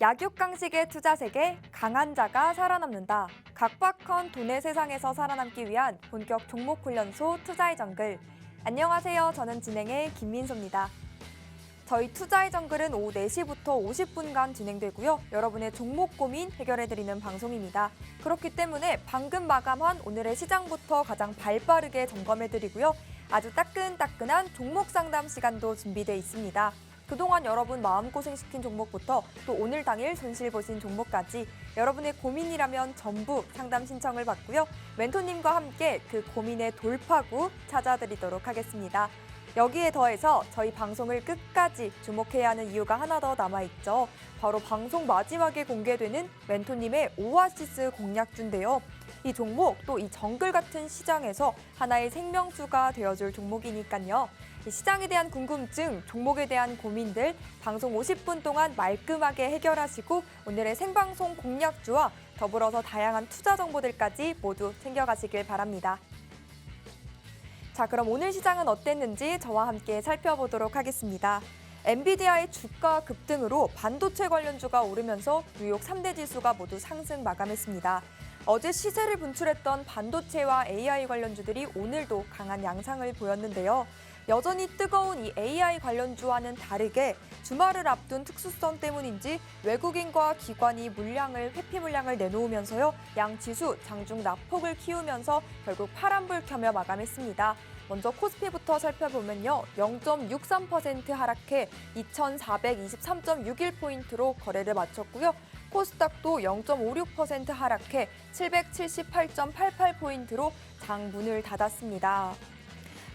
약육강식의 투자 세계, 강한 자가 살아남는다. 각박한 돈의 세상에서 살아남기 위한 본격 종목 훈련소 투자의 정글. 안녕하세요. 저는 진행의 김민소입니다. 저희 투자의 정글은 오후 4시부터 50분간 진행되고요. 여러분의 종목 고민 해결해드리는 방송입니다. 그렇기 때문에 방금 마감한 오늘의 시장부터 가장 발빠르게 점검해드리고요. 아주 따끈따끈한 종목 상담 시간도 준비되어 있습니다. 그동안 여러분 마음고생시킨 종목부터 또 오늘 당일 손실 보신 종목까지 여러분의 고민이라면 전부 상담 신청을 받고요. 멘토님과 함께 그 고민의 돌파구 찾아드리도록 하겠습니다. 여기에 더해서 저희 방송을 끝까지 주목해야 하는 이유가 하나 더 남아있죠. 바로 방송 마지막에 공개되는 멘토님의 오아시스 공략주인데요. 이 종목 또 이 정글 같은 시장에서 하나의 생명수가 되어줄 종목이니까요. 시장에 대한 궁금증, 종목에 대한 고민들 방송 50분 동안 말끔하게 해결하시고 오늘의 생방송 공략주와 더불어서 다양한 투자 정보들까지 모두 챙겨가시길 바랍니다. 자, 그럼 오늘 시장은 어땠는지 저와 함께 살펴보도록 하겠습니다. 엔비디아의 주가 급등으로 반도체 관련주가 오르면서 뉴욕 3대 지수가 모두 상승 마감했습니다. 어제 시세를 분출했던 반도체와 AI 관련주들이 오늘도 강한 양상을 보였는데요. 여전히 뜨거운 이 AI 관련주와는 다르게 주말을 앞둔 특수성 때문인지 외국인과 기관이 회피 물량을 내놓으면서요. 양 지수 장중 낙폭을 키우면서 결국 파란불 켜며 마감했습니다. 먼저 코스피부터 살펴보면요. 0.63% 하락해 2,423.61포인트로 거래를 마쳤고요. 코스닥도 0.56% 하락해 778.88포인트로 장문을 닫았습니다.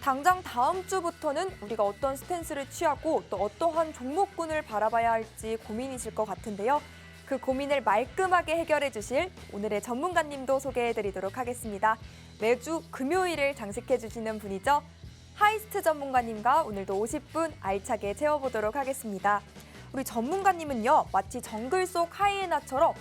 당장 다음 주부터는 우리가 어떤 스탠스를 취하고 또 어떠한 종목군을 바라봐야 할지 고민이실 것 같은데요. 그 고민을 말끔하게 해결해 주실 오늘의 전문가님도 소개해드리도록 하겠습니다. 매주 금요일을 장식해 주시는 분이죠. 하이스트 전문가님과 오늘도 50분 알차게 채워보도록 하겠습니다. 우리 전문가님은요, 마치 정글 속 하이에나처럼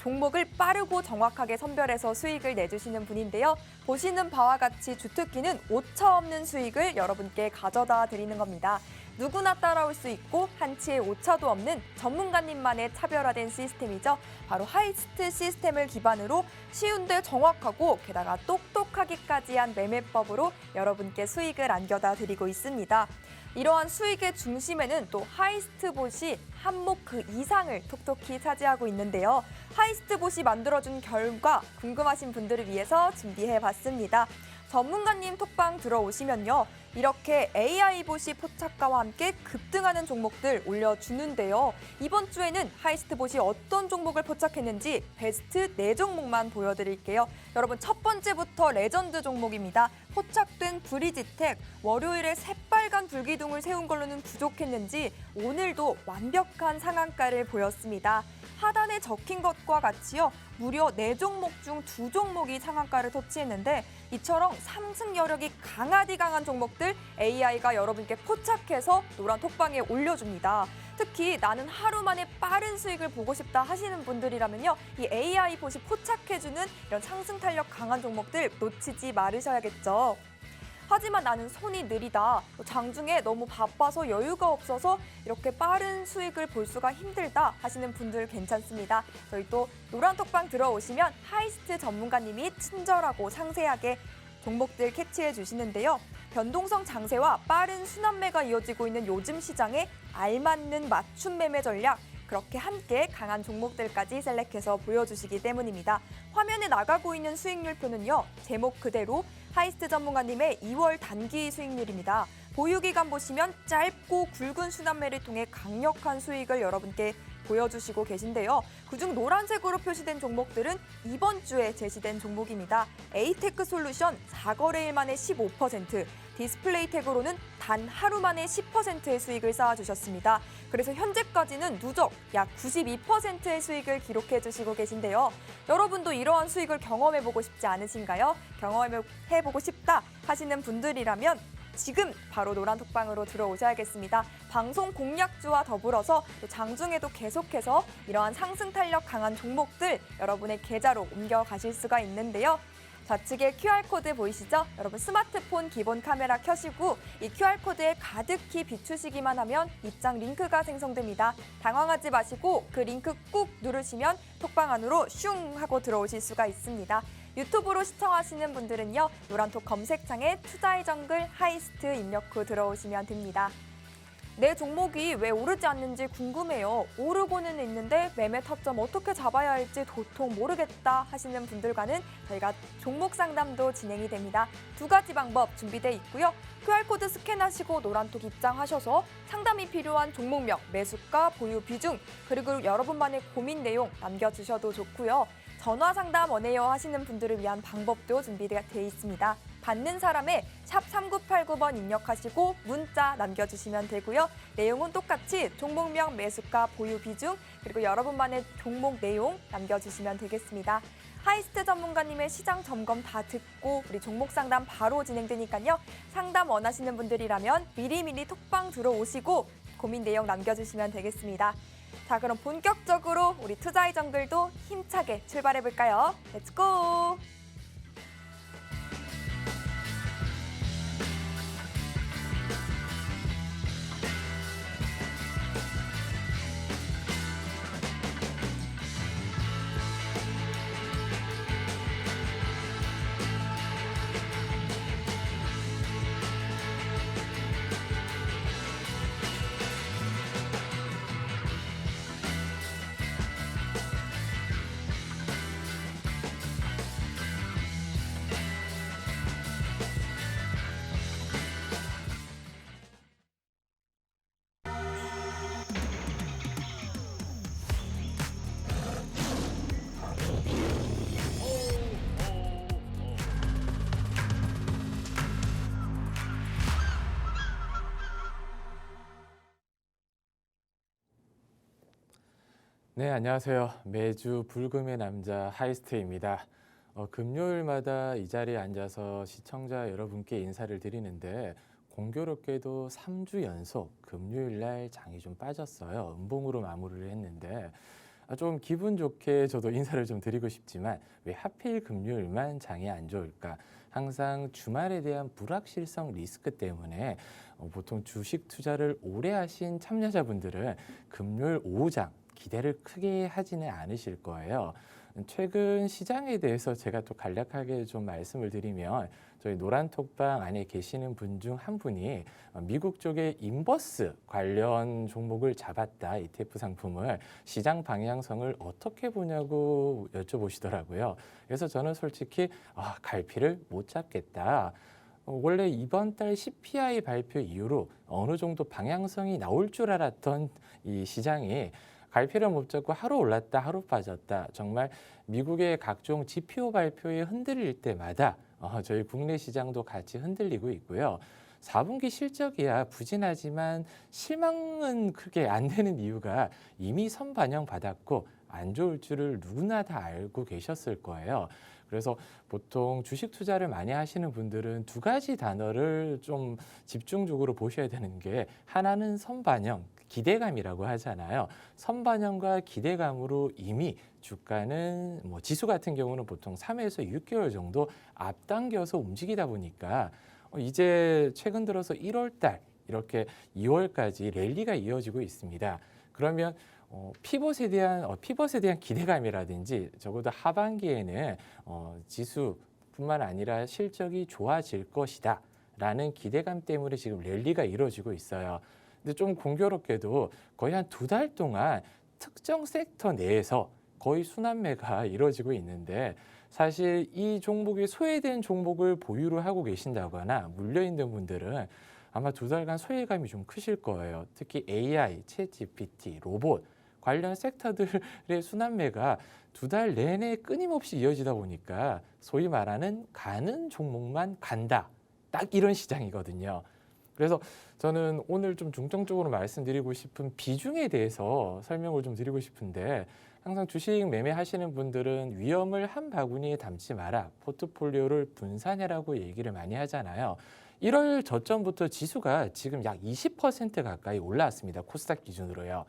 종목을 빠르고 정확하게 선별해서 수익을 내주시는 분인데요. 보시는 바와 같이 주특기는 오차없는 수익을 여러분께 가져다 드리는 겁니다. 누구나 따라올 수 있고 한치의 오차도 없는 전문가님만의 차별화된 시스템이죠. 바로 하이스트 시스템을 기반으로 쉬운데 정확하고 게다가 똑똑하기까지 한 매매법으로 여러분께 수익을 안겨다 드리고 있습니다. 이러한 수익의 중심에는 또 하이스트봇이 한몫 그 이상을 톡톡히 차지하고 있는데요. 하이스트봇이 만들어준 결과 궁금하신 분들을 위해서 준비해봤습니다. 전문가님 톡방 들어오시면요. 이렇게 AI봇이 포착가와 함께 급등하는 종목들 올려주는데요. 이번 주에는 하이스트봇이 어떤 종목을 포착했는지 베스트 4종목만 보여드릴게요. 여러분 첫 번째부터 레전드 종목입니다. 포착된 브리지텍, 월요일에 새빨간 불기둥을 세운 걸로는 부족했는지 오늘도 완벽한 상한가를 보였습니다. 하단에 적힌 것과 같이요. 무려 4종목 중 2종목이 상한가를 터치했는데 이처럼 상승 여력이 강한 종목들 AI가 여러분께 포착해서 노란 톡방에 올려줍니다. 특히 나는 하루 만에 빠른 수익을 보고 싶다 하시는 분들이라면요. 이 AI 봇이 포착해주는 이런 상승 탄력 강한 종목들 놓치지 말으셔야겠죠. 하지만 나는 손이 느리다. 장중에 너무 바빠서 여유가 없어서 이렇게 빠른 수익을 볼 수가 힘들다 하시는 분들 괜찮습니다. 저희 또 노란톡방 들어오시면 하이스트 전문가님이 친절하고 상세하게 종목들 캐치해 주시는데요. 변동성 장세와 빠른 순환매가 이어지고 있는 요즘 시장에 알맞는 맞춤 매매 전략, 그렇게 함께 강한 종목들까지 셀렉해서 보여주시기 때문입니다. 화면에 나가고 있는 수익률표는요. 제목 그대로 하이스트 전문가님의 2월 단기 수익률입니다. 보유기간 보시면 짧고 굵은 순환매를 통해 강력한 수익을 여러분께 보여주시고 계신데요. 그중 노란색으로 표시된 종목들은 이번 주에 제시된 종목입니다. 에이테크 솔루션 4거래일 만에 15%, 디스플레이텍으로는 단 하루 만에 10%의 수익을 쌓아주셨습니다. 그래서 현재까지는 누적 약 92%의 수익을 기록해 주시고 계신데요. 여러분도 이러한 수익을 경험해보고 싶지 않으신가요? 경험해보고 싶다 하시는 분들이라면 지금 바로 노란톡방으로 들어오셔야겠습니다. 방송 공략주와 더불어서 또 장중에도 계속해서 이러한 상승 탄력 강한 종목들 여러분의 계좌로 옮겨가실 수가 있는데요. 좌측에 QR코드 보이시죠? 여러분 스마트폰 기본 카메라 켜시고 이 QR코드에 가득히 비추시기만 하면 입장 링크가 생성됩니다. 당황하지 마시고 그 링크 꾹 누르시면 톡방 안으로 슝 하고 들어오실 수가 있습니다. 유튜브로 시청하시는 분들은요. 노란톡 검색창에 투자의 정글 하이스트 입력 후 들어오시면 됩니다. 내 종목이 왜 오르지 않는지 궁금해요. 오르고는 있는데 매매 타점 어떻게 잡아야 할지 도통 모르겠다 하시는 분들과는 저희가 종목 상담도 진행이 됩니다. 두 가지 방법 준비돼 있고요. QR코드 스캔하시고 노란톡 입장하셔서 상담이 필요한 종목명, 매수가, 보유 비중, 그리고 여러분만의 고민 내용 남겨주셔도 좋고요. 전화 상담 원해요 하시는 분들을 위한 방법도 준비되어 있습니다. 받는 사람의 샵 3989번 입력하시고 문자 남겨주시면 되고요. 내용은 똑같이 종목명, 매수가, 보유 비중, 그리고 여러분만의 종목 내용 남겨주시면 되겠습니다. 하이스트 전문가님의 시장 점검 다 듣고 우리 종목 상담 바로 진행되니까요. 상담 원하시는 분들이라면 미리미리 톡방 들어오시고 고민 내용 남겨주시면 되겠습니다. 자, 그럼 본격적으로 우리 투자의 정글도 힘차게 출발해볼까요? 렛츠고! 네, 안녕하세요. 매주 불금의 남자 하이스트입니다. 금요일마다 이 자리에 앉아서 시청자 여러분께 인사를 드리는데 공교롭게도 3주 연속 금요일 날 장이 좀 빠졌어요. 음봉으로 마무리를 했는데 좀 기분 좋게 저도 인사를 좀 드리고 싶지만 왜 하필 금요일만 장이 안 좋을까? 항상 주말에 대한 불확실성 리스크 때문에 보통 주식 투자를 오래 하신 참여자분들은 금요일 오후장 기대를 크게 하지는 않으실 거예요. 최근 시장에 대해서 제가 또 간략하게 좀 말씀을 드리면 저희 노란톡방 안에 계시는 분 중 한 분이 미국 쪽에 인버스 관련 종목을 잡았다, ETF 상품을 시장 방향성을 어떻게 보냐고 여쭤보시더라고요. 그래서 저는 솔직히 갈피를 못 잡겠다. 원래 이번 달 CPI 발표 이후로 어느 정도 방향성이 나올 줄 알았던 이 시장이 갈피를 못 잡고 하루 올랐다 하루 빠졌다. 정말 미국의 각종 지표 발표에 흔들릴 때마다 저희 국내 시장도 같이 흔들리고 있고요. 4분기 실적이야 부진하지만 실망은 크게 안 되는 이유가 이미 선반영 받았고 안 좋을 줄을 누구나 다 알고 계셨을 거예요. 그래서 보통 주식 투자를 많이 하시는 분들은 두 가지 단어를 좀 집중적으로 보셔야 되는 게 하나는 선반영, 기대감이라고 하잖아요. 선반영과 기대감으로 이미 주가는 지수 같은 경우는 보통 3에서 6개월 정도 앞당겨서 움직이다 보니까 이제 최근 들어서 1월 달 이렇게 2월까지 랠리가 이어지고 있습니다. 그러면 피벗에 대한 기대감이라든지 적어도 하반기에는 지수뿐만 아니라 실적이 좋아질 것이다 라는 기대감 때문에 지금 랠리가 이루어지고 있어요. 근데 좀 공교롭게도 거의 한 2달 동안 특정 섹터 내에서 거의 순환매가 이루어지고 있는데 사실 이 종목이 소외된 종목을 보유를 하고 계신다거나 물려있는 분들은 아마 2달간 소외감이 좀 크실 거예요. 특히 AI, 챗GPT, 로봇 관련 섹터들의 순환매가 2달 내내 끊임없이 이어지다 보니까 소위 말하는 가는 종목만 간다. 딱 이런 시장이거든요. 그래서 저는 오늘 좀 중점적으로 말씀드리고 싶은 비중에 대해서 설명을 좀 드리고 싶은데 항상 주식 매매하시는 분들은 위험을 한 바구니에 담지 마라. 포트폴리오를 분산해라고 얘기를 많이 하잖아요. 1월 저점부터 지수가 지금 약 20% 가까이 올라왔습니다. 코스닥 기준으로요.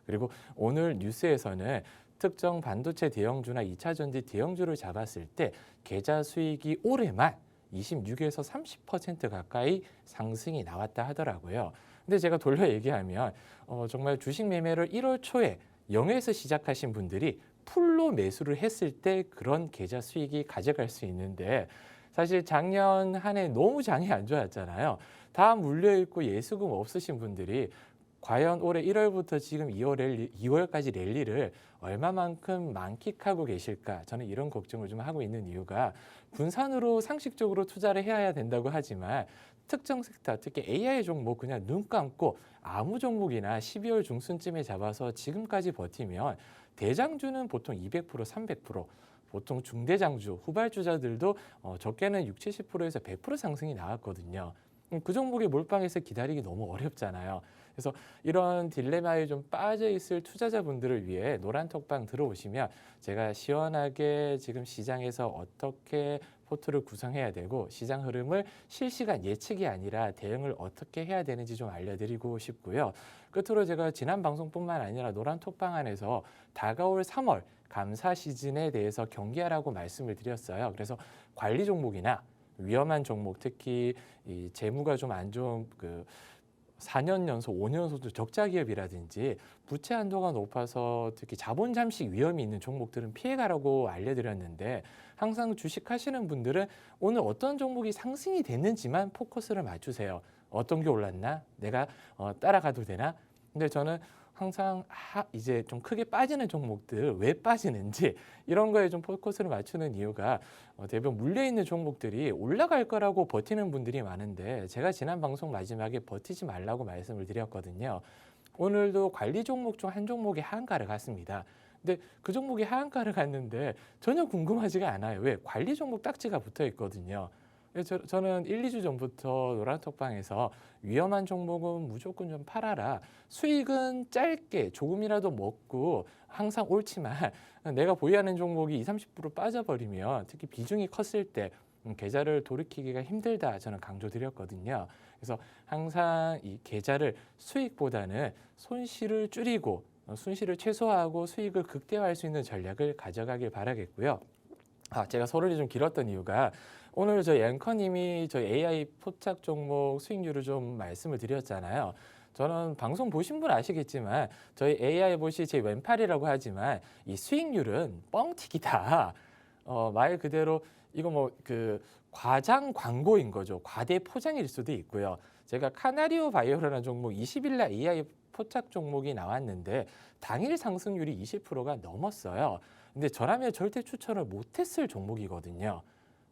그리고 오늘 뉴스에서는 특정 반도체 대형주나 2차 전지 대형주를 잡았을 때 계좌 수익이 올해만 26에서 30% 가까이 상승이 나왔다 하더라고요. 근데 제가 돌려 얘기하면 정말 주식 매매를 1월 초에 0에서 시작하신 분들이 풀로 매수를 했을 때 그런 계좌 수익이 가져갈 수 있는데 사실 작년 한 해 너무 장이 안 좋았잖아요. 다 물려있고 예수금 없으신 분들이 과연 올해 1월부터 지금 2월까지 랠리를 얼마만큼 만끽하고 계실까? 저는 이런 걱정을 좀 하고 있는 이유가 분산으로 상식적으로 투자를 해야 된다고 하지만 특정 섹터, 특히 AI 종목 그냥 눈 감고 아무 종목이나 12월 중순쯤에 잡아서 지금까지 버티면 대장주는 보통 200%, 300%, 보통 중대장주, 후발주자들도 적게는 6, 70%에서 100% 상승이 나왔거든요. 그 종목에 몰빵해서 기다리기 너무 어렵잖아요. 그래서 이런 딜레마에 좀 빠져 있을 투자자분들을 위해 노란톡방 들어오시면 제가 시원하게 지금 시장에서 어떻게 포트를 구성해야 되고 시장 흐름을 실시간 예측이 아니라 대응을 어떻게 해야 되는지 좀 알려드리고 싶고요. 끝으로 제가 지난 방송뿐만 아니라 노란톡방 안에서 다가올 3월 감사 시즌에 대해서 경계하라고 말씀을 드렸어요. 그래서 관리 종목이나 위험한 종목, 특히 이 재무가 좀 안 좋은 4년 연속, 5년 연속 적자 기업이라든지 부채 한도가 높아서 특히 자본 잠식 위험이 있는 종목들은 피해가라고 알려드렸는데 항상 주식하시는 분들은 오늘 어떤 종목이 상승이 됐는지만 포커스를 맞추세요. 어떤 게 올랐나? 내가 따라가도 되나? 근데 저는 항상 이제 좀 크게 빠지는 종목들 왜 빠지는지 이런 거에 좀 포커스를 맞추는 이유가 대부분 물려있는 종목들이 올라갈 거라고 버티는 분들이 많은데 제가 지난 방송 마지막에 버티지 말라고 말씀을 드렸거든요. 오늘도 관리 종목 중 한 종목이 하한가를 갔습니다. 근데 그 종목이 하한가를 갔는데 전혀 궁금하지가 않아요. 왜? 관리 종목 딱지가 붙어 있거든요. 저는 1, 2주 전부터 노란톡방에서 위험한 종목은 무조건 좀 팔아라. 수익은 짧게 조금이라도 먹고 항상 옳지만 내가 보유하는 종목이 20, 30% 빠져버리면 특히 비중이 컸을 때 계좌를 돌이키기가 힘들다 저는 강조드렸거든요. 그래서 항상 이 계좌를 수익보다는 손실을 줄이고 손실을 최소화하고 수익을 극대화할 수 있는 전략을 가져가길 바라겠고요. 제가 서론이 좀 길었던 이유가 오늘 저희 앵커님이 저희 AI 포착 종목 수익률을 좀 말씀을 드렸잖아요. 저는 방송 보신 분 아시겠지만 저희 AI 봇이 제 왼팔이라고 하지만 이 수익률은 뻥튀기다. 말 그대로 이거 과장 광고인 거죠. 과대 포장일 수도 있고요. 제가 카나리오 바이오라는 종목 20일 날 AI 포착 종목이 나왔는데 당일 상승률이 20%가 넘었어요. 근데 저라면 절대 추천을 못했을 종목이거든요.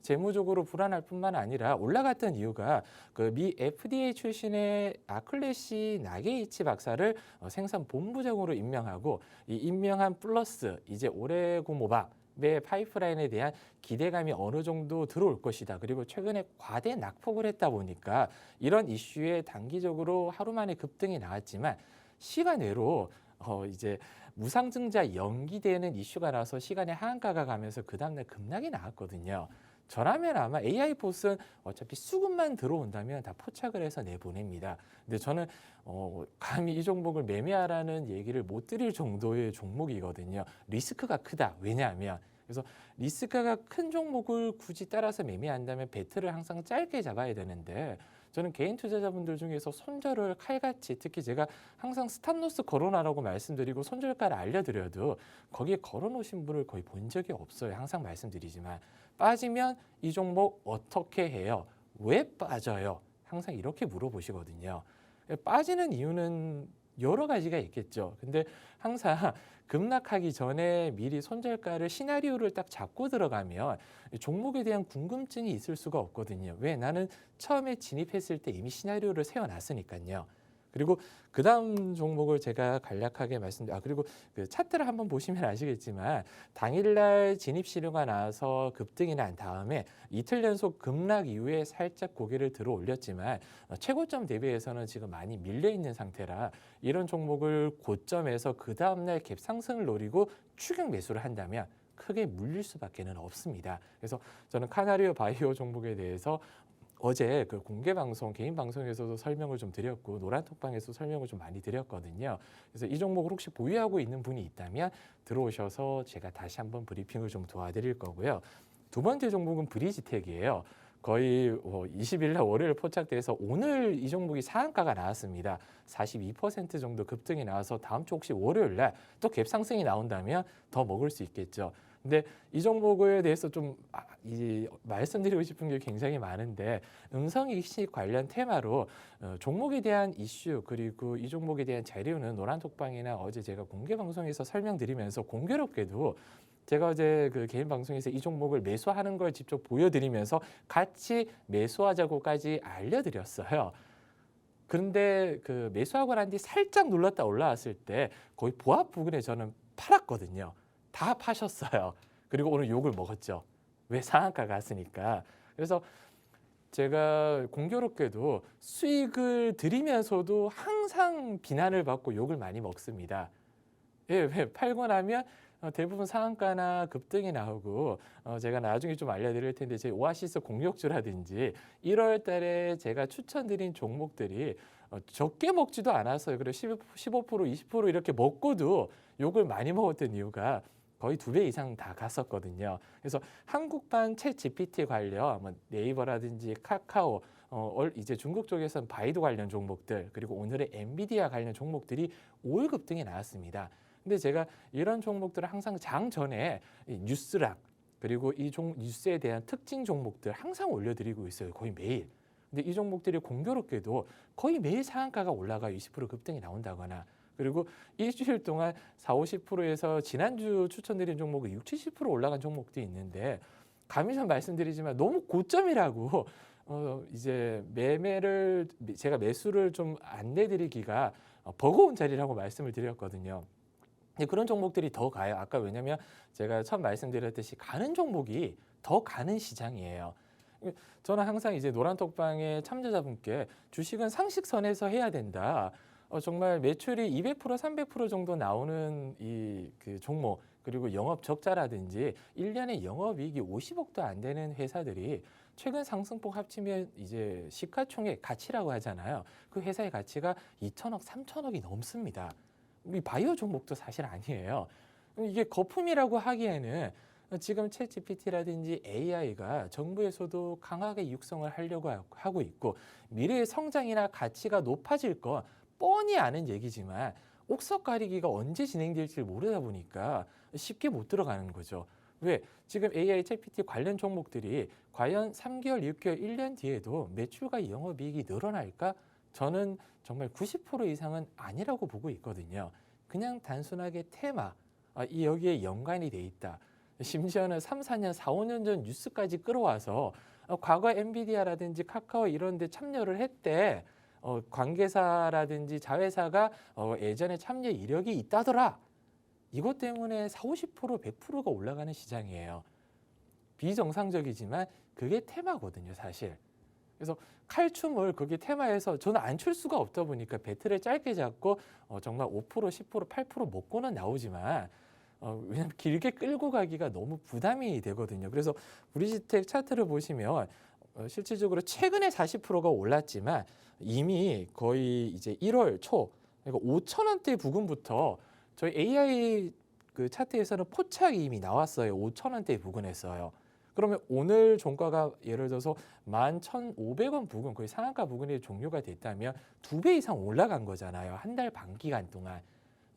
재무적으로 불안할 뿐만 아니라 올라갔던 이유가 그 미 FDA 출신의 아클레시 나게이치 박사를 생산 본부장으로 임명하고 이 임명한 플러스 이제 오레고모밥의 파이프라인에 대한 기대감이 어느 정도 들어올 것이다. 그리고 최근에 과대 낙폭을 했다 보니까 이런 이슈에 단기적으로 하루 만에 급등이 나왔지만 시간외로 이제 무상증자 연기되는 이슈가 나서 시간에 하한가가 가면서 그 다음날 급락이 나왔거든요. 저라면 아마 AI 봇은 어차피 수급만 들어온다면 다 포착을 해서 내보냅니다. 근데 저는 감히 이 종목을 매매하라는 얘기를 못 드릴 정도의 종목이거든요. 리스크가 크다. 왜냐하면 그래서 리스크가 큰 종목을 굳이 따라서 매매한다면 배트를 항상 짧게 잡아야 되는데 저는 개인 투자자분들 중에서 손절을 칼같이 특히 제가 항상 스탑로스 걸어놔라고 말씀드리고 손절가를 알려드려도 거기에 걸어놓으신 분을 거의 본 적이 없어요. 항상 말씀드리지만 빠지면 이 종목 어떻게 해요? 왜 빠져요? 항상 이렇게 물어보시거든요. 빠지는 이유는 여러 가지가 있겠죠. 근데 항상 급락하기 전에 미리 손절가를 시나리오를 딱 잡고 들어가면 종목에 대한 궁금증이 있을 수가 없거든요. 왜? 나는 처음에 진입했을 때 이미 시나리오를 세워놨으니까요. 그리고 그 다음 종목을 제가 간략하게 그리고 그 차트를 한번 보시면 아시겠지만 당일날 진입 시료가 나와서 급등이 난 다음에 이틀 연속 급락 이후에 살짝 고개를 들어 올렸지만 최고점 대비해서는 지금 많이 밀려 있는 상태라 이런 종목을 고점에서 그 다음날 갭 상승을 노리고 추격 매수를 한다면 크게 물릴 수밖에는 없습니다. 그래서 저는 카나리오 바이오 종목에 대해서 어제 그 공개 방송, 개인 방송에서도 설명을 좀 드렸고 노란톡방에서 설명을 좀 많이 드렸거든요. 그래서 이 종목을 혹시 보유하고 있는 분이 있다면 들어오셔서 제가 다시 한번 브리핑을 좀 도와드릴 거고요. 두 번째 종목은 브리지텍이에요. 거의 20일 날 월요일 포착돼서 오늘 이 종목이 상한가가 나왔습니다. 42% 정도 급등이 나와서 다음 주 혹시 월요일 날 또 갭 상승이 나온다면 더 먹을 수 있겠죠. 근데 이 종목에 대해서 좀 말씀드리고 싶은 게 굉장히 많은데 음성이식 관련 테마로 종목에 대한 이슈 그리고 이 종목에 대한 재료는 노란톡방이나 어제 제가 공개 방송에서 설명드리면서 공교롭게도 제가 어제 그 개인 방송에서 이 종목을 매수하는 걸 직접 보여드리면서 같이 매수하자고까지 알려드렸어요. 그런데 그 매수하고 난 뒤 살짝 눌렀다 올라왔을 때 거의 보합 부근에 저는 팔았거든요. 다 파셨어요. 그리고 오늘 욕을 먹었죠. 왜 상한가 갔으니까. 그래서 제가 공교롭게도 수익을 드리면서도 항상 비난을 받고 욕을 많이 먹습니다. 예, 왜 팔고 나면 대부분 상한가나 급등이 나오고 제가 나중에 좀 알려드릴 텐데 제 오아시스 공격주라든지 1월 달에 제가 추천드린 종목들이 적게 먹지도 않았어요. 그리고 15%, 20% 이렇게 먹고도 욕을 많이 먹었던 이유가 거의 2배 이상 다 갔었거든요. 그래서 한국판 챗 GPT 관련 뭐 네이버라든지 카카오 이제 중국 쪽에서는 바이두 관련 종목들 그리고 오늘의 엔비디아 관련 종목들이 5일 급등이 나왔습니다. 근데 제가 이런 종목들을 항상 장 전에 이 뉴스랑 그리고 이 뉴스에 대한 특징 종목들 항상 올려드리고 있어요. 거의 매일. 근데 이 종목들이 공교롭게도 거의 매일 상한가가 올라가 20% 급등이 나온다거나 그리고 일주일 동안 40, 50%에서 지난주 추천드린 종목이 60, 70% 올라간 종목도 있는데 감히 좀 말씀드리지만 너무 고점이라고 이제 제가 매수를 좀 안내드리기가 버거운 자리라고 말씀을 드렸거든요. 그런 종목들이 더 가요. 아까 왜냐면 제가 처음 말씀드렸듯이 가는 종목이 더 가는 시장이에요. 저는 항상 이제 노란톡방의 참여자분께 주식은 상식선에서 해야 된다. 정말 매출이 200%, 300% 정도 나오는 그 종목 그리고 영업 적자라든지 1년에 영업이익이 50억도 안 되는 회사들이 최근 상승폭 합치면 이제 시가총액 가치라고 하잖아요. 그 회사의 가치가 2천억, 3천억이 넘습니다. 이 바이오 종목도 사실 아니에요. 이게 거품이라고 하기에는 지금 챗 GPT라든지 AI가 정부에서도 강하게 육성을 하려고 하고 있고 미래의 성장이나 가치가 높아질 거 뻔히 아는 얘기지만 옥석 가리기가 언제 진행될지 모르다 보니까 쉽게 못 들어가는 거죠. 왜? 지금 AI, GPT 관련 종목들이 과연 3개월, 6개월, 1년 뒤에도 매출과 영업이익이 늘어날까? 저는 정말 90% 이상은 아니라고 보고 있거든요. 그냥 단순하게 테마, 여기에 연관이 돼 있다. 심지어는 3, 4년, 4, 5년 전 뉴스까지 끌어와서 과거 엔비디아라든지 카카오 이런 데 참여를 했대. 관계사라든지 자회사가 예전에 참여 이력이 있다더라. 이것 때문에 40, 50%, 100%가 올라가는 시장이에요. 비정상적이지만 그게 테마거든요, 사실. 그래서 칼춤을 거기 테마에서 저는 안 출 수가 없다 보니까 배틀을 짧게 잡고 정말 5%, 10%, 8% 먹고는 나오지만 왜냐하면 길게 끌고 가기가 너무 부담이 되거든요. 그래서 브리지텍 차트를 보시면 실질적으로 최근에 40%가 올랐지만 이미 거의 이제 1월 초 그러니까 5천 원대 부근부터 저희 AI 그 차트에서는 포착이 이미 나왔어요. 5천 원대 부근에서요. 그러면 오늘 종가가 예를 들어서 11,500원 부근 거의 상한가 부근이 종료가 됐다면 2배 이상 올라간 거잖아요. 한 달 반 기간 동안.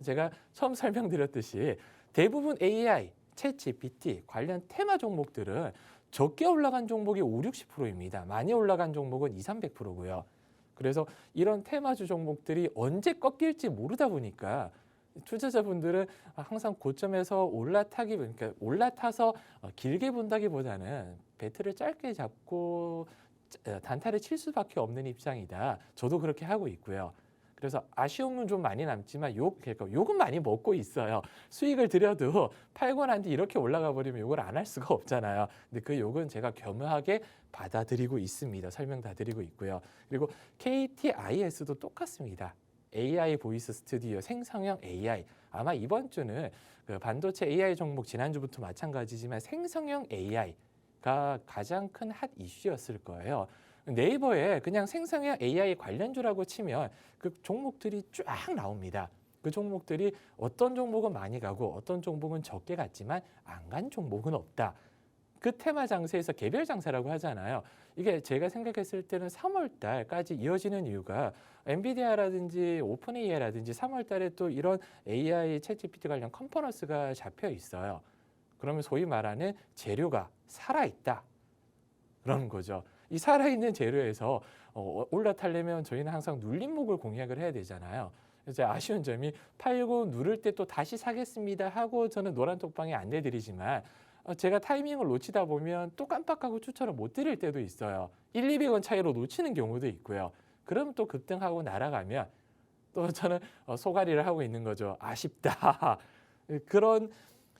제가 처음 설명드렸듯이 대부분 AI, 챗 GPT 관련 테마 종목들은 적게 올라간 종목이 5, 60%입니다. 많이 올라간 종목은 2, 300%고요. 그래서 이런 테마주 종목들이 언제 꺾일지 모르다 보니까 투자자분들은 항상 고점에서 그러니까 올라타서 길게 본다기보다는 배틀을 짧게 잡고 단타를 칠 수밖에 없는 입장이다. 저도 그렇게 하고 있고요. 그래서 아쉬움은 좀 많이 남지만 그러니까 욕은 많이 먹고 있어요. 수익을 들여도 팔고 난 뒤 이렇게 올라가 버리면 욕을 안 할 수가 없잖아요. 근데 그 욕은 제가 겸허하게 받아들이고 있습니다. 설명 다 드리고 있고요. 그리고 KTIS도 똑같습니다. AI 보이스 스튜디오 생성형 AI. 아마 이번 주는 그 반도체 AI 종목 지난주부터 마찬가지지만 생성형 AI가 가장 큰 핫 이슈였을 거예요. 네이버에 그냥 생성형 AI 관련주라고 치면 그 종목들이 쫙 나옵니다. 그 종목들이 어떤 종목은 많이 가고 어떤 종목은 적게 갔지만 안 간 종목은 없다. 그 테마 장세에서 개별 장세라고 하잖아요. 이게 제가 생각했을 때는 3월 달까지 이어지는 이유가 엔비디아라든지 오픈 AI라든지 3월 달에 또 이런 AI 챗GPT 관련 컨퍼런스가 잡혀 있어요. 그러면 소위 말하는 재료가 살아있다. 그런 거죠. 이 살아있는 재료에서 올라타려면 저희는 항상 눌림목을 공략을 해야 되잖아요. 이제 아쉬운 점이 팔고 누를 때 또 다시 사겠습니다 하고 저는 노란톡방에 안내드리지만 제가 타이밍을 놓치다 보면 또 깜빡하고 추천을 못 드릴 때도 있어요. 1, 200원 차이로 놓치는 경우도 있고요. 그럼 또 급등하고 날아가면 또 저는 소가리를 하고 있는 거죠. 아쉽다. 그런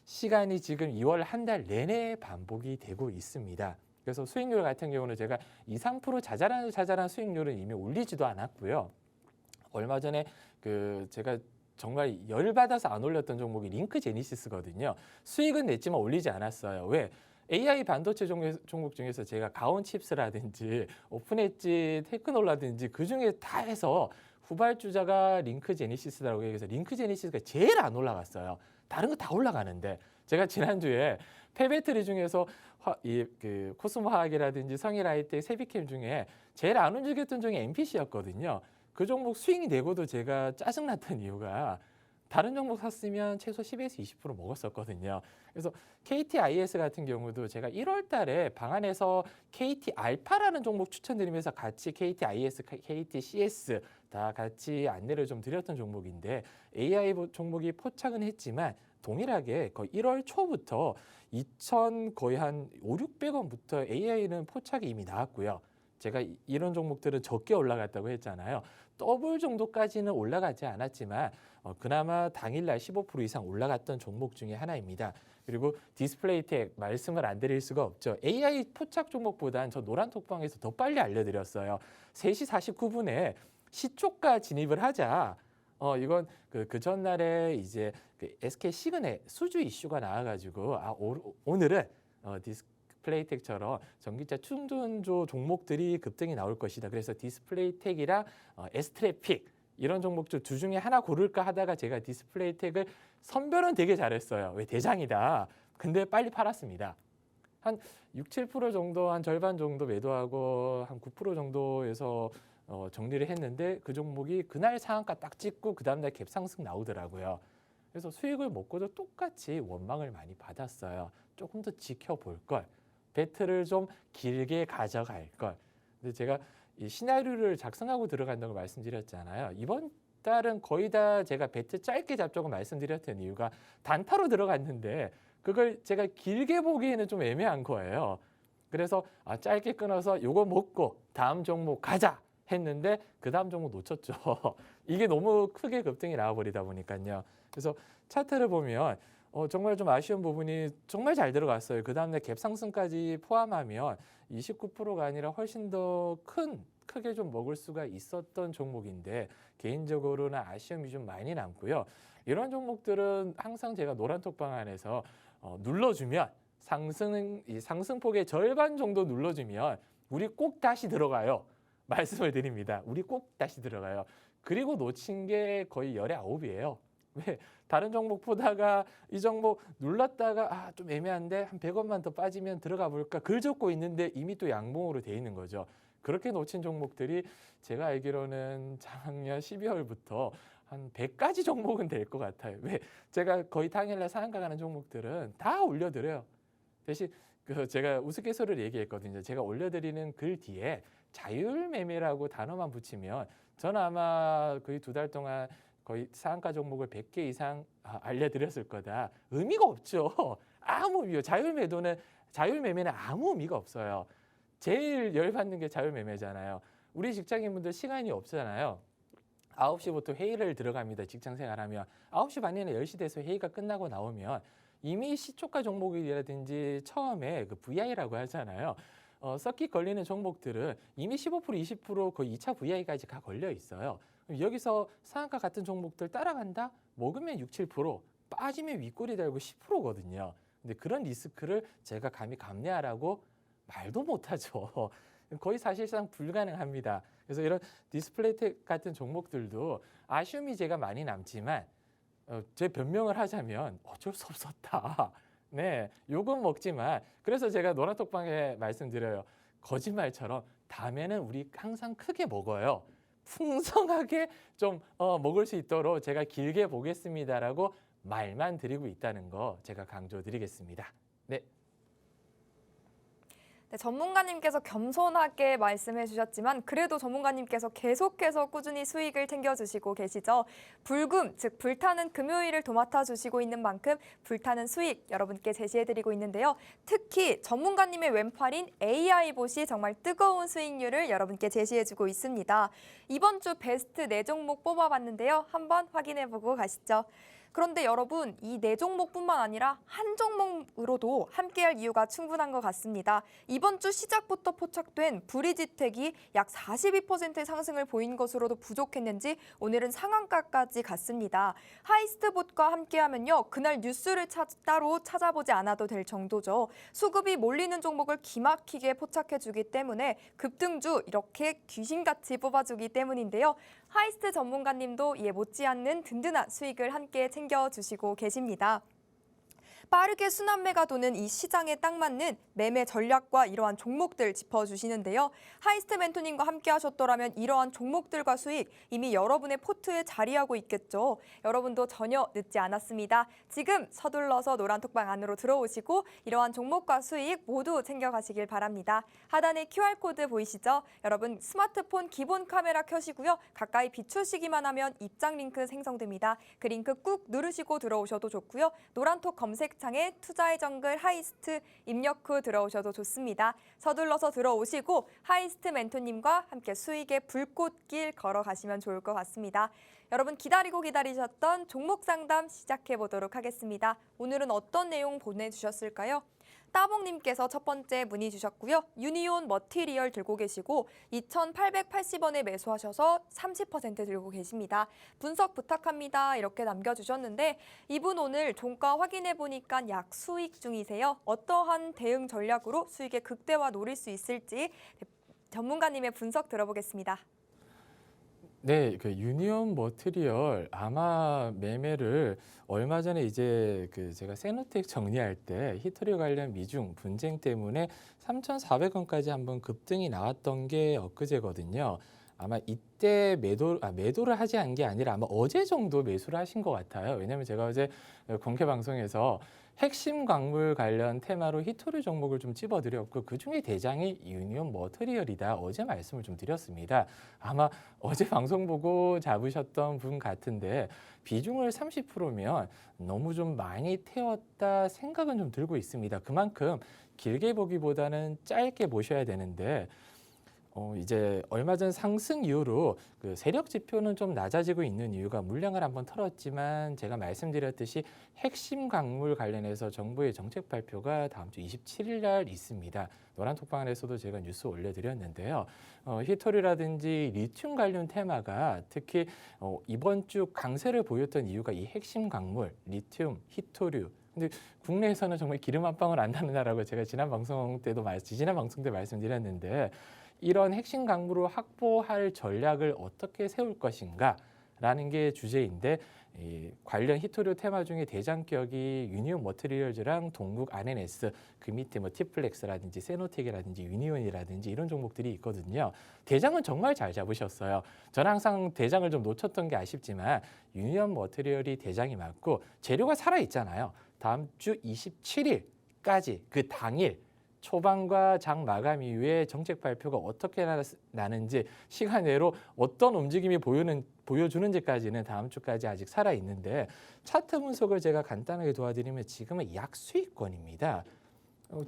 시간이 지금 2월 한 달 내내 반복이 되고 있습니다. 그래서 수익률 같은 경우는 제가 2, 3% 자잘한 수익률은 이미 올리지도 않았고요. 얼마 전에 제가 정말 열받아서 안 올렸던 종목이 링크 제니시스거든요. 수익은 냈지만 올리지 않았어요. 왜? AI 반도체 종목 중에서 제가 가온칩스라든지 오픈엣지 테크놀라든지 그중에 다 해서 후발주자가 링크 제니시스라고 얘기해서 링크 제니시스가 제일 안 올라갔어요. 다른 거 다 올라가는데 제가 지난주에 폐배터리 중에서 코스모 화학이라든지 성일아이텍, 세비캠 중에 제일 안 움직였던 종이 MPC였거든요. 그 종목 수익이 되고도 제가 짜증났던 이유가 다른 종목 샀으면 최소 10에서 20% 먹었었거든요. 그래서 KTIS 같은 경우도 제가 1월 달에 방안에서 KT알파라는 종목 추천드리면서 같이 KTIS, KTCS 다 같이 안내를 좀 드렸던 종목인데 AI 종목이 포착은 했지만 동일하게 거의 1월 초부터 2천 거의 한 5, 600원부터 AI는 포착이 이미 나왔고요. 제가 이런 종목들은 적게 올라갔다고 했잖아요. 더블 정도까지는 올라가지 않았지만 그나마 당일날 15% 이상 올라갔던 종목 중에 하나입니다. 그리고 디스플레이텍 말씀을 안 드릴 수가 없죠. AI 포착 종목보단 저 노란톡방에서 더 빨리 알려드렸어요. 3시 49분에 시초가 진입을 하자. 이건 그 전날에 이제 SK 시그널 수주 이슈가 나와가지고 오늘은 디스플레이텍처럼 전기차 충전조 종목들이 급등이 나올 것이다. 그래서 디스플레이텍이랑 S트래픽 이런 종목들 두 중에 하나 고를까 하다가 제가 디스플레이텍을 선별은 되게 잘했어요. 왜? 대장이다. 근데 빨리 팔았습니다. 한 6, 7% 정도, 한 절반 정도 매도하고 한 9% 정도에서 정리를 했는데 그 종목이 그날 상한가 딱 찍고 그 다음날 갭상승 나오더라고요. 그래서 수익을 먹고도 똑같이 원망을 많이 받았어요. 조금 더 지켜볼 걸. 배트를 좀 길게 가져갈 걸. 근데 제가 이 시나리오를 작성하고 들어간다고 말씀드렸잖아요. 이번 달은 거의 다 제가 배트 짧게 잡자고 말씀드렸던 이유가 단타로 들어갔는데 그걸 제가 길게 보기에는 좀 애매한 거예요. 그래서 짧게 끊어서 요거 먹고 다음 종목 가자 했는데 그 다음 종목 놓쳤죠. 이게 너무 크게 급등이 나와버리다 보니까요. 그래서 차트를 보면 정말 좀 아쉬운 부분이 정말 잘 들어갔어요. 그 다음에 갭 상승까지 포함하면 29%가 아니라 훨씬 더 크게 좀 먹을 수가 있었던 종목인데 개인적으로는 아쉬움이 좀 많이 남고요. 이런 종목들은 항상 제가 노란톡방 안에서 눌러주면 상승폭의 절반 정도 눌러주면 우리 꼭 다시 들어가요. 말씀을 드립니다. 우리 꼭 다시 들어가요. 그리고 놓친 게 거의 열의 9이에요. 왜? 다른 종목 보다가 이 종목 눌렀다가 좀 애매한데 한 100원만 더 빠지면 들어가 볼까 글 적고 있는데 이미 또 양봉으로 돼 있는 거죠. 그렇게 놓친 종목들이 제가 알기로는 작년 12월부터 한 100가지 종목은 될 것 같아요. 왜? 제가 거의 당일날 상한가 가는 종목들은 다 올려드려요. 대신 제가 우스갯소리를 얘기했거든요. 제가 올려드리는 글 뒤에 자율매매라고 단어만 붙이면 저는 아마 거의 2달 동안 거의 상한가 종목을 100개 이상 알려드렸을 거다. 의미가 없죠. 아무 의미요. 자율매매는 아무 의미가 없어요. 제일 열받는 게 자율매매잖아요. 우리 직장인분들 시간이 없잖아요. 9시부터 회의를 들어갑니다. 직장생활하면 9시 반이나 10시 돼서 회의가 끝나고 나오면 이미 시초가 종목이라든지 처음에 그 VI라고 하잖아요. 서킷 걸리는 종목들은 이미 15%, 20% 거의 2차 VI까지 다 걸려 있어요. 여기서 상한가 같은 종목들 따라간다? 먹으면 6, 7%, 빠지면 윗꼬리 달고 10%거든요. 근데 그런 리스크를 제가 감히 감내하라고 말도 못하죠. 거의 사실상 불가능합니다. 그래서 이런 디스플레이텍 같은 종목들도 아쉬움이 제가 많이 남지만 제 변명을 하자면 어쩔 수 없었다. 네, 욕은 먹지만 그래서 제가 노란톡방에 말씀드려요. 거짓말처럼 다음에는 우리 항상 크게 먹어요. 풍성하게 좀 먹을 수 있도록 제가 길게 보겠습니다라고 말만 드리고 있다는 거 제가 강조드리겠습니다. 네. 네, 전문가님께서 겸손하게 말씀해 주셨지만 그래도 전문가님께서 계속해서 꾸준히 수익을 챙겨주시고 계시죠. 불금, 즉 불타는 금요일을 도맡아 주시고 있는 만큼 불타는 수익 여러분께 제시해드리고 있는데요. 특히 전문가님의 왼팔인 AI봇이 정말 뜨거운 수익률을 여러분께 제시해주고 있습니다. 이번 주 베스트 4종목 뽑아봤는데요. 한번 확인해보고 가시죠. 그런데 여러분, 이 4종목뿐만 아니라 한 종목으로도 함께할 이유가 충분한 것 같습니다. 이번 주 시작부터 포착된 브리지텍이 약 42%의 상승을 보인 것으로도 부족했는지 오늘은 상한가까지 갔습니다. 하이스트봇과 함께하면요, 그날 뉴스를 따로 찾아보지 않아도 될 정도죠. 수급이 몰리는 종목을 기막히게 포착해주기 때문에 급등주 이렇게 귀신같이 뽑아주기 때문인데요. 하이스트 전문가님도 이에 못지않는 든든한 수익을 함께 챙겨주시고 계십니다. 빠르게 순환매가 도는 이 시장에 딱 맞는 매매 전략과 이러한 종목들 짚어주시는데요. 하이스트 멘토님과 함께 하셨더라면 이러한 종목들과 수익 이미 여러분의 포트에 자리하고 있겠죠. 여러분도 전혀 늦지 않았습니다. 지금 서둘러서 노란톡방 안으로 들어오시고 이러한 종목과 수익 모두 챙겨가시길 바랍니다. 하단에 QR코드 보이시죠? 여러분 스마트폰 기본 카메라 켜시고요. 가까이 비추시기만 하면 입장 링크 생성됩니다. 그 링크 꾹 누르시고 들어오셔도 좋고요. 노란톡 검색 창에 투자의 정글 하이스트 입력 후 들어오셔도 좋습니다. 서둘러서 들어오시고 하이스트 멘토님과 함께 수익의 불꽃길 걸어가시면 좋을 것 같습니다. 여러분 기다리셨던 종목 상담 시작해 보도록 하겠습니다. 오늘은 어떤 내용 보내주셨을까요? 따봉님께서 첫 번째 문의 주셨고요. 유니온 머티리얼 들고 계시고 2,880원에 매수하셔서 30% 들고 계십니다. 분석 부탁합니다. 이렇게 남겨주셨는데 이분 오늘 종가 확인해 보니까 약 수익 중이세요. 어떠한 대응 전략으로 수익의 극대화 노릴 수 있을지 전문가님의 분석 들어보겠습니다. 네, 그 유니온 머티리얼 아마 매매를 얼마 전에 이제 제가 세노텍 정리할 때 히토리 관련 미중 분쟁 때문에 3,400원까지 한번 급등이 나왔던 게 엊그제거든요. 아마 이때 매도를 하지 않은 게 아니라 아마 어제 정도 매수를 하신 것 같아요. 왜냐하면 제가 어제 공개 방송에서 핵심 광물 관련 테마로 히토리 종목을 좀 찝어드렸고 그중에 대장이 유니온 머티리얼이다. 어제 말씀을 좀 드렸습니다. 아마 어제 방송 보고 잡으셨던 분 같은데 비중을 30%면 너무 좀 많이 태웠다 생각은 좀 들고 있습니다. 그만큼 길게 보기보다는 짧게 보셔야 되는데 이제 얼마 전 상승 이후로 그 세력 지표는 좀 낮아지고 있는 이유가 물량을 한번 털었지만 제가 말씀드렸듯이 핵심 광물 관련해서 정부의 정책 발표가 다음 주 27일 날 있습니다. 노란톡방에서도 제가 뉴스 올려드렸는데요. 히토리라든지 리튬 관련 테마가 특히 이번 주 강세를 보였던 이유가 이 핵심 광물, 리튬, 히토류. 근데 국내에서는 정말 기름 한 방울 안 나는다라고 제가 지지난 방송 때 말씀드렸는데 이런 핵심 광물을 확보할 전략을 어떻게 세울 것인가라는 게 주제인데 관련 히토류 테마 중에 대장격이 유니온 머티리얼즈랑 동국 RNS 그 밑에 뭐 티플렉스라든지 세노텍이라든지 유니온이라든지 이런 종목들이 있거든요. 대장은 정말 잘 잡으셨어요. 저는 항상 대장을 좀 놓쳤던 게 아쉽지만 유니온 머티리얼이 대장이 맞고 재료가 살아있잖아요. 다음 주 27일까지 그 당일 초반과 장 마감 이후에 정책 발표가 어떻게 나는지 시간 내로 어떤 움직임이 보여주는지까지는 다음 주까지 아직 살아있는데 차트 분석을 제가 간단하게 도와드리면 지금은 약수익권입니다.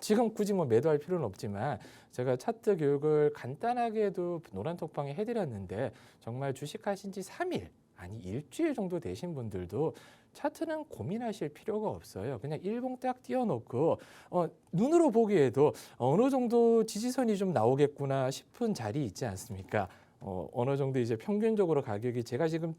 지금 굳이 뭐 매도할 필요는 없지만 제가 차트 교육을 간단하게도 노란톡방에 해드렸는데 정말 주식하신 지 3일 아니 일주일 정도 되신 분들도 차트는 고민하실 필요가 없어요. 그냥 일봉 딱 띄워놓고 눈으로 보기에도 어느 정도 지지선이 좀 나오겠구나 싶은 자리 있지 않습니까? 어느 정도 이제 평균적으로 가격이 제가 지금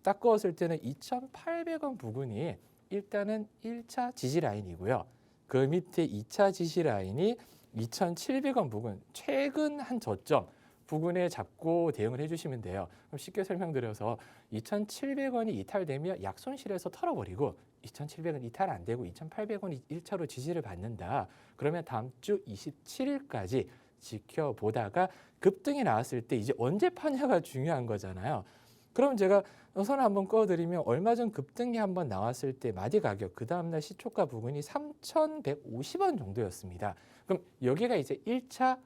딱 그었을 때는 2,800원 부근이 일단은 1차 지지 라인이고요. 그 밑에 2차 지지 라인이 2,700원 부근 최근 한 저점 부근에 잡고 대응을 해주시면 돼요. 그럼 쉽게 설명드려서 2,700원이 이탈되면 약손실에서 털어버리고 2,700원 이탈 안 되고 2,800원이 1차로 지지를 받는다. 그러면 다음 주 27일까지 지켜보다가 급등이 나왔을 때 이제 언제 파냐가 중요한 거잖아요. 그럼 제가 선을 한번 꺼드리면 얼마 전 급등이 한번 나왔을 때 마디 가격 그 다음날 시초가 부근이 3,150원 정도였습니다. 그럼 여기가 이제 1차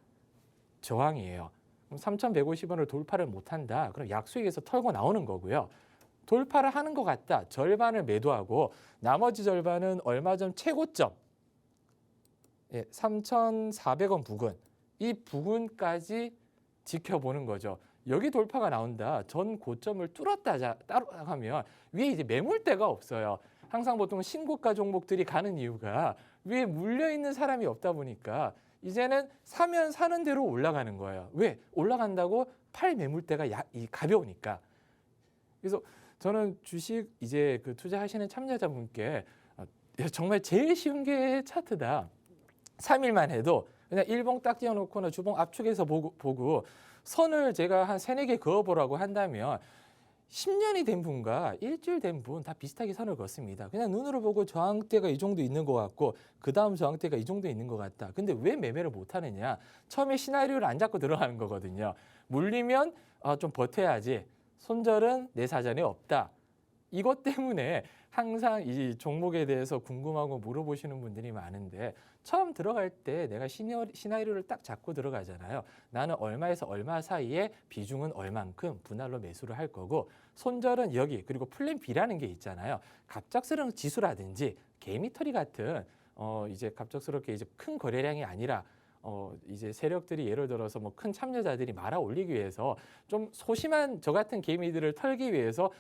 저항이에요. 그럼 3,150원을 돌파를 못한다. 그럼 약수익에서 털고 나오는 거고요. 돌파를 하는 것 같다. 절반을 매도하고 나머지 절반은 얼마 전 최고점 3,400원 부근 이 부근까지 지켜보는 거죠. 여기 돌파가 나온다. 전 고점을 뚫었다 하면 위에 이제 매물대가 없어요. 항상 보통 신고가 종목들이 가는 이유가 위에 물려있는 사람이 없다 보니까 이제는 사면 사는 대로 올라가는 거예요. 왜? 올라간다고 팔 매물대가 가벼우니까. 그래서 저는 주식 이제 그 투자하시는 참여자분께 정말 제일 쉬운 게 차트다. 3일만 해도 그냥 일봉 딱 띄워놓거나 주봉 압축해서 보고 선을 제가 한 3-4개 그어보라고 한다면 10년이 된 분과 일주일 된 분 다 비슷하게 선을 긋습니다. 그냥 눈으로 보고 저항대가 이 정도 있는 것 같고 그 다음 저항대가 이 정도 있는 것 같다. 근데 왜 매매를 못하느냐? 처음에 시나리오를 안 잡고 들어가는 거거든요. 물리면 좀 버텨야지. 손절은 내 사전에 없다. 이것 때문에 항상 이 종목에 대해서 궁금하고 물어보시는 분들이 많은데 처음 들어갈 때 내가 시나리오를 딱 잡고 들어가잖아요. 나는 얼마에서 얼마 사이에 비중은 얼만큼 분할로 매수를 할 거고 손절은 여기 그리고 플랜 B라는 게 있잖아요. 갑작스러운 지수라든지 개미털이 같은 이제 갑작스럽게 이제 큰 거래량이 아니라 이제 세력들이 예를 들어서 뭐 큰 참여자들이 말아 올리기 위해서 좀 소심한 저 같은 개미들을 털기 위해서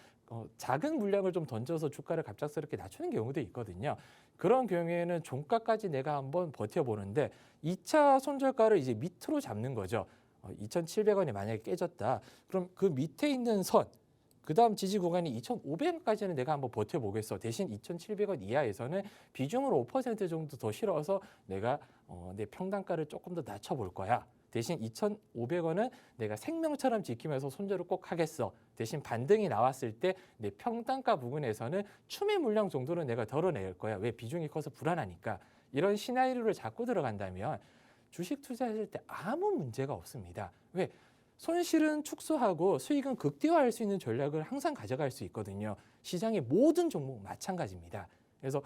작은 물량을 좀 던져서 주가를 갑작스럽게 낮추는 경우도 있거든요. 그런 경우에는 종가까지 내가 한번 버텨보는데 2차 손절가를 이제 밑으로 잡는 거죠. 2,700원이 만약에 깨졌다. 그럼 그 밑에 있는 선, 그 다음 지지 구간이 2,500원까지는 내가 한번 버텨보겠어. 대신 2,700원 이하에서는 비중을 5% 정도 더 실어서 내가 내 평단가를 조금 더 낮춰볼 거야. 대신 2,500원은 내가 생명처럼 지키면서 손절을 꼭 하겠어. 대신 반등이 나왔을 때 내 평단가 부분에서는 추매 물량 정도는 내가 덜어낼 거야. 왜? 비중이 커서 불안하니까. 이런 시나리오를 잡고 들어간다면 주식 투자했을 때 아무 문제가 없습니다. 왜? 손실은 축소하고 수익은 극대화할 수 있는 전략을 항상 가져갈 수 있거든요. 시장의 모든 종목 마찬가지입니다. 그래서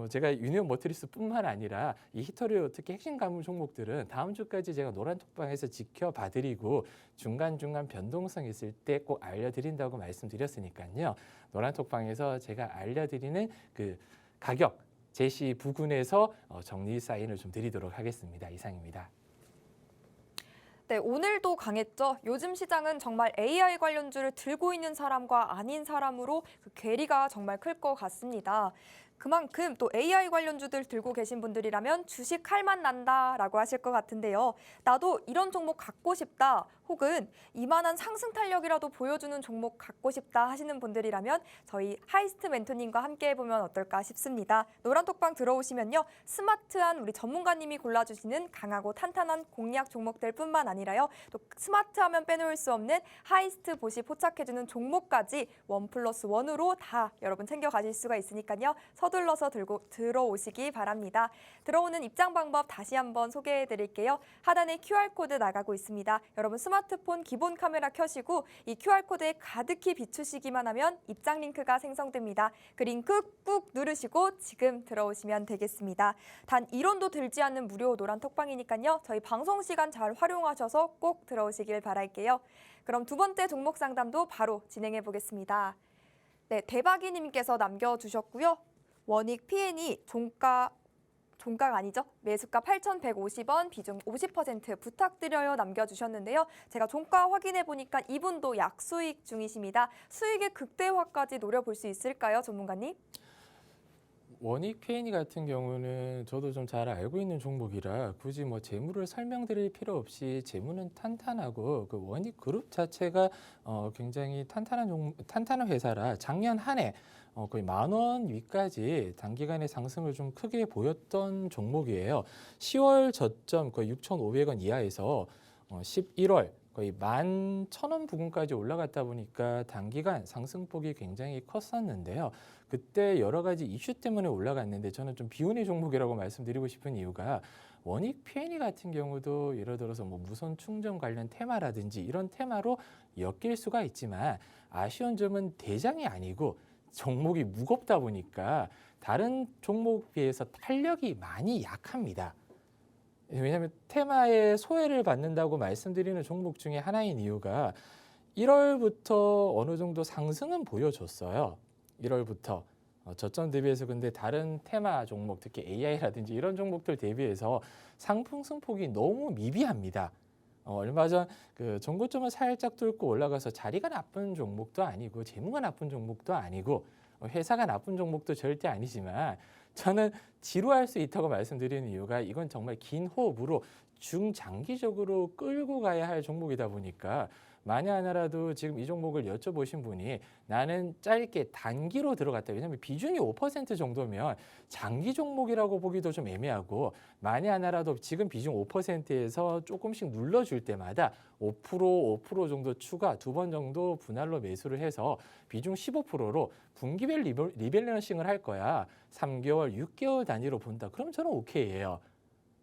제가 유니온 머트리스뿐만 아니라 이 히터리오 특히 핵심 가물 종목들은 다음 주까지 제가 노란톡방에서 지켜봐드리고 중간중간 변동성 있을 때 꼭 알려드린다고 말씀드렸으니까요. 노란톡방에서 제가 알려드리는 그 가격 제시 부근에서 정리 사인을 좀 드리도록 하겠습니다. 이상입니다. 네, 오늘도 강했죠. 요즘 시장은 정말 AI 관련주를 들고 있는 사람과 아닌 사람으로 그 괴리가 정말 클 것 같습니다. 그만큼 또 AI 관련주들 들고 계신 분들이라면 주식 할 맛 난다라고 하실 것 같은데요. 나도 이런 종목 갖고 싶다. 혹은 이만한 상승 탄력이라도 보여주는 종목 갖고 싶다 하시는 분들이라면 저희 하이스트 멘토님과 함께 해보면 어떨까 싶습니다. 노란톡방 들어오시면요. 스마트한 우리 전문가님이 골라주시는 강하고 탄탄한 공략 종목들 뿐만 아니라요. 또 스마트하면 빼놓을 수 없는 하이스트 보시 포착해주는 종목까지 1+1으로 다 여러분 챙겨 가실 수가 있으니까요. 서둘러서 들어오시기 바랍니다. 들어오는 입장 방법 다시 한번 소개해 드릴게요. 하단에 QR코드 나가고 있습니다. 여러분 스마트폰 기본 카메라 켜시고 이 QR코드에 가득히 비추시기만 하면 입장 링크가 생성됩니다. 그 링크 꾹 누르시고 지금 들어오시면 되겠습니다. 단 1원도 들지 않는 무료 노란 톡방이니까요. 저희 방송 시간 잘 활용하셔서 꼭 들어오시길 바랄게요. 그럼 두 번째 종목 상담도 바로 진행해 보겠습니다. 네, 대박이님께서 남겨주셨고요. 원익 PN이 종가가 아니죠. 매수가 8,150원, 비중 50% 부탁드려요 남겨주셨는데요. 제가 종가 확인해 보니까 이분도 약수익 중이십니다. 수익의 극대화까지 노려볼 수 있을까요, 전문가님? 원익 P&E 같은 경우는 저도 좀 잘 알고 있는 종목이라 굳이 뭐 재무를 설명드릴 필요 없이 재무는 탄탄하고 그 원익 그룹 자체가 굉장히 탄탄한 회사라 작년 한 해 거의 10,000원 위까지 단기간에 상승을 좀 크게 보였던 종목이에요. 10월 저점 거의 6,500원 이하에서 11월 거의 11,000원 부근까지 올라갔다 보니까 단기간 상승폭이 굉장히 컸었는데요. 그때 여러 가지 이슈 때문에 올라갔는데 저는 좀 비운의 종목이라고 말씀드리고 싶은 이유가 원익 P&E 같은 경우도 예를 들어서 뭐 무선 충전 관련 테마라든지 이런 테마로 엮일 수가 있지만 아쉬운 점은 대장이 아니고 종목이 무겁다 보니까 다른 종목 비해서 탄력이 많이 약합니다. 왜냐하면 테마에 소외를 받는다고 말씀드리는 종목 중에 하나인 이유가 1월부터 어느 정도 상승은 보여줬어요. 1월부터 저점 대비해서 근데 다른 테마 종목 특히 AI라든지 이런 종목들 대비해서 상승폭이 너무 미비합니다. 얼마 전 그 전고점을 살짝 뚫고 올라가서 자리가 나쁜 종목도 아니고 재무가 나쁜 종목도 아니고 회사가 나쁜 종목도 절대 아니지만 저는 지루할 수 있다고 말씀드리는 이유가 이건 정말 긴 호흡으로 중장기적으로 끌고 가야 할 종목이다 보니까 만약 하나라도 지금 이 종목을 여쭤보신 분이 나는 짧게 단기로 들어갔다. 왜냐하면 비중이 5% 정도면 장기 종목이라고 보기도 좀 애매하고 만약 하나라도 지금 비중 5%에서 조금씩 눌러줄 때마다 5% 정도 추가 2번 정도 분할로 매수를 해서 비중 15%로 분기별 리밸런싱을 할 거야. 3개월, 6개월 단위로 본다. 그럼 저는 오케이예요.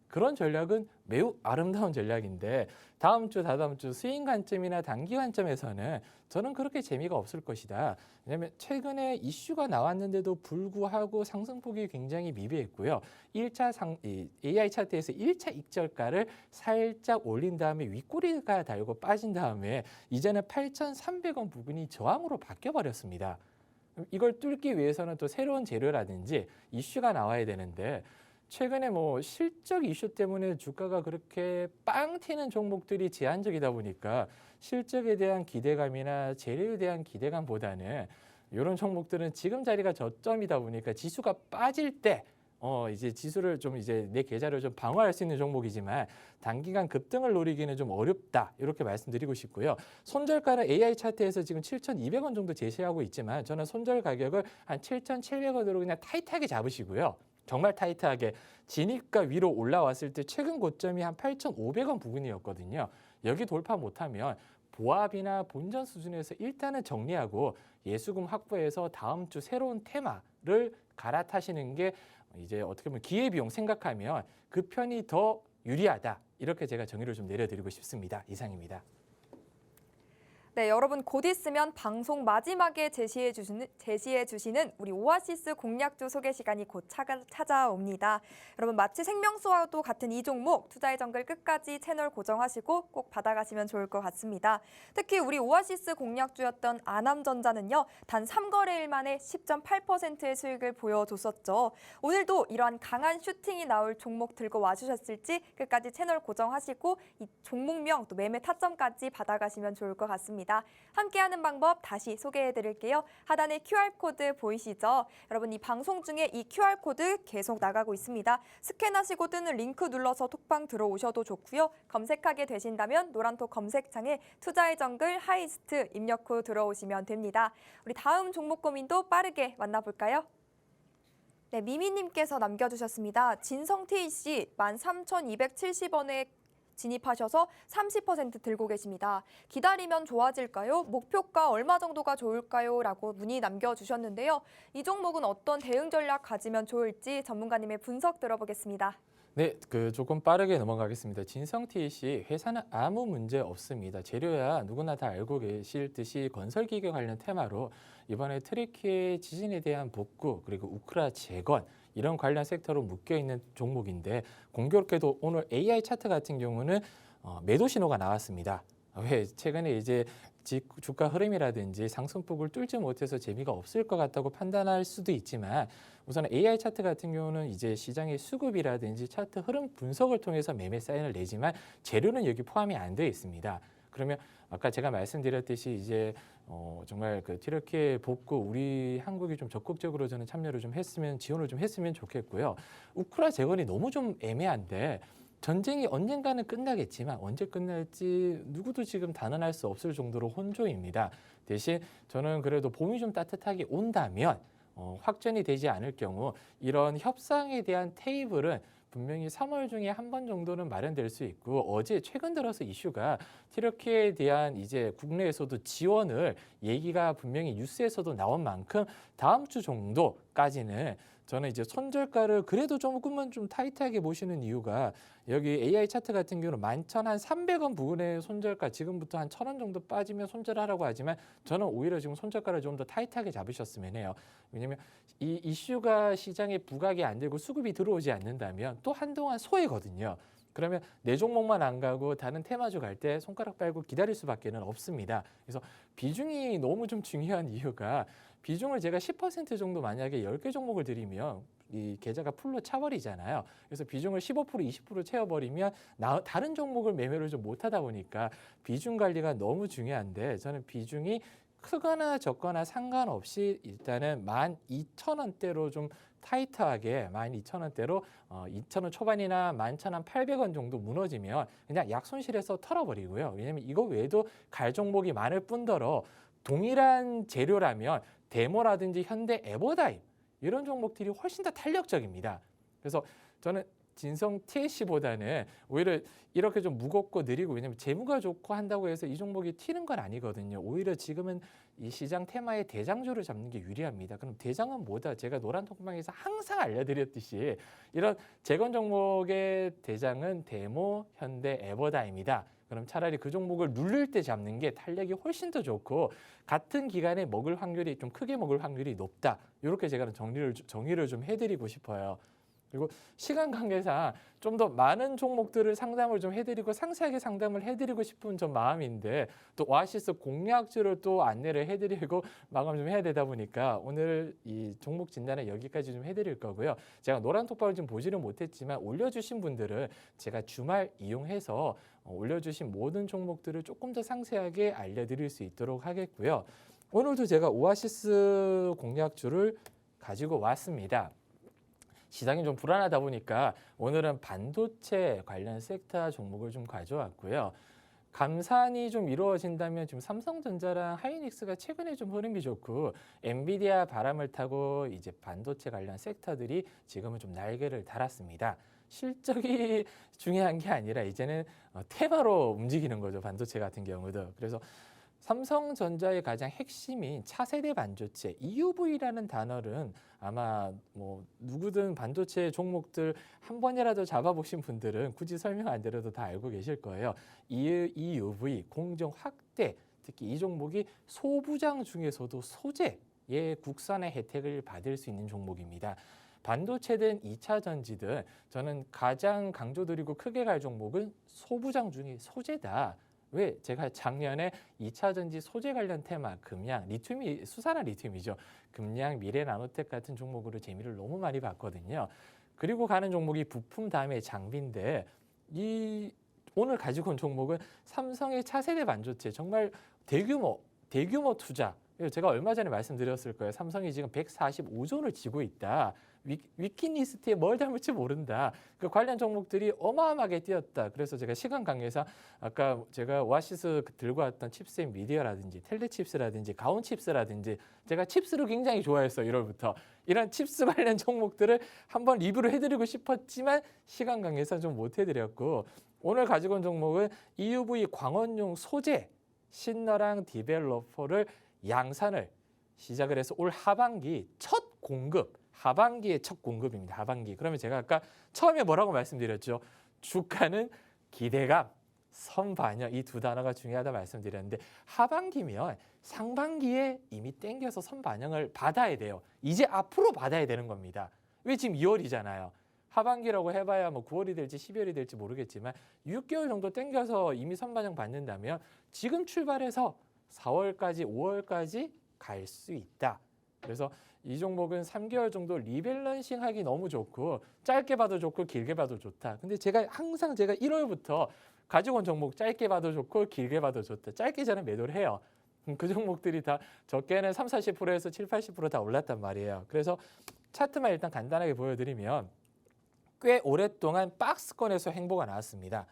그런 전략은 매우 아름다운 전략인데 다음 주, 다다음 주 스윙 관점이나 단기 관점에서는 저는 그렇게 재미가 없을 것이다. 왜냐하면 최근에 이슈가 나왔는데도 불구하고 상승폭이 굉장히 미비했고요. AI 차트에서 1차 익절가를 살짝 올린 다음에 윗꼬리가 달고 빠진 다음에 이제는 8,300원 부근이 저항으로 바뀌어버렸습니다. 이걸 뚫기 위해서는 또 새로운 재료라든지 이슈가 나와야 되는데 최근에 뭐 실적 이슈 때문에 주가가 그렇게 빵 튀는 종목들이 제한적이다 보니까 실적에 대한 기대감이나 재료에 대한 기대감보다는 이런 종목들은 지금 자리가 저점이다 보니까 지수가 빠질 때 이제 지수를 좀 이제 내 계좌를 좀 방어할 수 있는 종목이지만 단기간 급등을 노리기는 좀 어렵다 이렇게 말씀드리고 싶고요. 손절가는 AI 차트에서 지금 7,200원 정도 제시하고 있지만 저는 손절 가격을 한 7,700원으로 그냥 타이트하게 잡으시고요. 정말 타이트하게 진입가 위로 올라왔을 때 최근 고점이 한 8,500원 부근이었거든요. 여기 돌파 못하면 보합이나 본전 수준에서 일단은 정리하고 예수금 확보해서 다음 주 새로운 테마를 갈아타시는 게 이제 어떻게 보면 기회비용 생각하면 그 편이 더 유리하다. 이렇게 제가 정의를 좀 내려드리고 싶습니다. 이상입니다. 네, 여러분 곧 있으면 방송 마지막에 제시해 주시는 우리 오아시스 공략주 소개 시간이 곧 찾아옵니다. 여러분 마치 생명수와도 같은 이 종목 투자의 정글 끝까지 채널 고정하시고 꼭 받아가시면 좋을 것 같습니다. 특히 우리 오아시스 공략주였던 아남전자는요. 단 3거래일 만에 10.8%의 수익을 보여줬었죠. 오늘도 이러한 강한 슈팅이 나올 종목 들고 와주셨을지 끝까지 채널 고정하시고 이 종목명 또 매매 타점까지 받아가시면 좋을 것 같습니다. 함께하는 방법 다시 소개해드릴게요. 하단에 QR코드 보이시죠? 여러분 이 방송 중에 이 QR코드 계속 나가고 있습니다. 스캔하시고 뜨는 링크 눌러서 톡방 들어오셔도 좋고요. 검색하게 되신다면 노란톡 검색창에 투자의 정글 하이스트 입력 후 들어오시면 됩니다. 우리 다음 종목 고민도 빠르게 만나볼까요? 네, 미미님께서 남겨주셨습니다. 진성 TC 13,270원에 진입하셔서 30% 들고 계십니다. 기다리면 좋아질까요? 목표가 얼마 정도가 좋을까요? 라고 문의 남겨주셨는데요. 이 종목은 어떤 대응 전략 가지면 좋을지 전문가님의 분석 들어보겠습니다. 네, 조금 빠르게 넘어가겠습니다. 진성 TC 회사는 아무 문제 없습니다. 재료야 누구나 다 알고 계실 듯이 건설기계 관련 테마로 이번에 트리키의 지진에 대한 복구 그리고 우크라 재건 이런 관련 섹터로 묶여 있는 종목인데 공교롭게도 오늘 AI 차트 같은 경우는 매도 신호가 나왔습니다. 왜 최근에 이제 주가 흐름이라든지 상승폭을 뚫지 못해서 재미가 없을 것 같다고 판단할 수도 있지만 우선 AI 차트 같은 경우는 이제 시장의 수급이라든지 차트 흐름 분석을 통해서 매매 사인을 내지만 재료는 여기 포함이 안 되어 있습니다. 그러면 아까 제가 말씀드렸듯이 이제 정말 그 튀르키예 복구 우리 한국이 좀 적극적으로 저는 참여를 좀 했으면 지원을 좀 했으면 좋겠고요. 우크라 재건이 너무 좀 애매한데 전쟁이 언젠가는 끝나겠지만 언제 끝날지 누구도 지금 단언할 수 없을 정도로 혼조입니다. 대신 저는 그래도 봄이 좀 따뜻하게 온다면 확전이 되지 않을 경우 이런 협상에 대한 테이블은 분명히 3월 중에 한 번 정도는 마련될 수 있고 어제 최근 들어서 이슈가 튀르키예에 대한 이제 국내에서도 지원을 얘기가 분명히 뉴스에서도 나온 만큼 다음 주 정도까지는 저는 이제 손절가를 그래도 조금은 좀 타이트하게 보시는 이유가 여기 AI 차트 같은 경우는 11,300원 부근의 손절가 지금부터 한 1,000원 정도 빠지면 손절하라고 하지만 저는 오히려 지금 손절가를 좀 더 타이트하게 잡으셨으면 해요. 왜냐하면 이 이슈가 시장에 부각이 안 되고 수급이 들어오지 않는다면 또 한동안 소외거든요. 그러면 내 종목만 안 가고 다른 테마주 갈 때 손가락 빨고 기다릴 수밖에는 없습니다. 그래서 비중이 너무 좀 중요한 이유가 비중을 제가 10% 정도 만약에 10개 종목을 드리면 이 계좌가 풀로 차버리잖아요. 그래서 비중을 15%, 20% 채워버리면 다른 종목을 매매를 좀 못하다 보니까 비중 관리가 너무 중요한데 저는 비중이 크거나 적거나 상관없이 일단은 12,000원대로 좀 타이트하게 12,000원대로 2,000원 초반이나 11,800원 정도 무너지면 그냥 약손실해서 털어버리고요. 왜냐하면 이거 외에도 갈 종목이 많을 뿐더러 동일한 재료라면 데모라든지 현대 에버다임 이런 종목들이 훨씬 더 탄력적입니다. 그래서 저는 진성 TSC보다는 오히려 이렇게 좀 무겁고 느리고 왜냐하면 재무가 좋고 한다고 해서 이 종목이 튀는 건 아니거든요. 오히려 지금은 이 시장 테마의 대장주를 잡는 게 유리합니다. 그럼 대장은 뭐다? 제가 노란 톡방에서 항상 알려드렸듯이 이런 재건 종목의 대장은 데모, 현대, 에버다임이다. 그럼 차라리 그 종목을 누를 때 잡는 게 탄력이 훨씬 더 좋고 같은 기간에 먹을 확률이 좀 크게 먹을 확률이 높다. 이렇게 제가 정의를 좀 해드리고 싶어요. 그리고 시간 관계상 좀 더 많은 종목들을 상담을 좀 해드리고 상세하게 상담을 해드리고 싶은 좀 마음인데 또 오아시스 공략주를 또 안내를 해드리고 마감 좀 해야 되다 보니까 오늘 이 종목 진단은 여기까지 좀 해드릴 거고요. 제가 노란 톡방을 좀 보지는 못했지만 올려주신 분들은 제가 주말 이용해서 올려주신 모든 종목들을 조금 더 상세하게 알려드릴 수 있도록 하겠고요. 오늘도 제가 오아시스 공략주를 가지고 왔습니다. 시장이 좀 불안하다 보니까 오늘은 반도체 관련 섹터 종목을 좀 가져왔고요. 감산이 좀 이루어진다면 지금 삼성전자랑 하이닉스가 최근에 좀 흐름이 좋고 엔비디아 바람을 타고 이제 반도체 관련 섹터들이 지금은 좀 날개를 달았습니다. 실적이 중요한 게 아니라 이제는 테마로 움직이는 거죠. 반도체 같은 경우도. 그래서 삼성전자의 가장 핵심인 차세대 반도체 EUV라는 단어는 아마 뭐 누구든 반도체 종목들 한 번이라도 잡아보신 분들은 굳이 설명 안 드려도 다 알고 계실 거예요. EUV 공정 확대, 특히 이 종목이 소부장 중에서도 소재의 국산의 혜택을 받을 수 있는 종목입니다. 반도체든 2차 전지든 저는 가장 강조드리고 크게 갈 종목은 소부장 중에 소재다. 왜? 제가 작년에 2차 전지 소재 관련 테마, 금양, 리튬이 수산화 리튬이죠. 금양, 미래나노텍 같은 종목으로 재미를 너무 많이 봤거든요. 그리고 가는 종목이 부품 다음에 장비인데 오늘 가지고 온 종목은 삼성의 차세대 반도체 정말 대규모 투자. 제가 얼마 전에 말씀드렸을 거예요. 삼성이 지금 145조를 쥐고 있다. 위키리스트에 뭘 닮을지 모른다. 그 관련 종목들이 어마어마하게 뛰었다. 그래서 제가 시간 관계상 아까 제가 오아시스 들고 왔던 칩셋 미디어라든지 텔레칩스라든지 가온칩스라든지 제가 칩스를 굉장히 좋아했어요. 1월부터. 이런 칩스 관련 종목들을 한번 리뷰를 해드리고 싶었지만 시간 관계상 좀 못 해드렸고 오늘 가지고 온 종목은 EUV 광원용 소재 신너랑 디벨로퍼를 양산을 시작을 해서 올 하반기 첫 공급 하반기의 첫 공급입니다. 하반기. 그러면 제가 아까 처음에 뭐라고 말씀드렸죠? 주가는 기대감, 선반영 이 두 단어가 중요하다 말씀드렸는데 하반기면 상반기에 이미 땡겨서 선반영을 받아야 돼요. 이제 앞으로 받아야 되는 겁니다. 왜 지금 2월이잖아요. 하반기라고 해봐야 뭐 9월이 될지 12월이 될지 모르겠지만 6개월 정도 땡겨서 이미 선반영 받는다면 지금 출발해서 4월까지 5월까지 갈 수 있다. 그래서 이 종목은 3개월 정도 리밸런싱 하기 너무 좋고 짧게 봐도 좋고 길게 봐도 좋다. 근데 제가 항상 1월부터 가지고 온 종목 짧게 봐도 좋고 길게 봐도 좋다. 짧게 저는 매도를 해요. 그 종목들이 다 적게는 30-40%에서 70-80%다 올랐단 말이에요. 그래서 차트만 일단 간단하게 보여드리면 꽤 오랫동안 박스권에서 행보가 나왔습니다.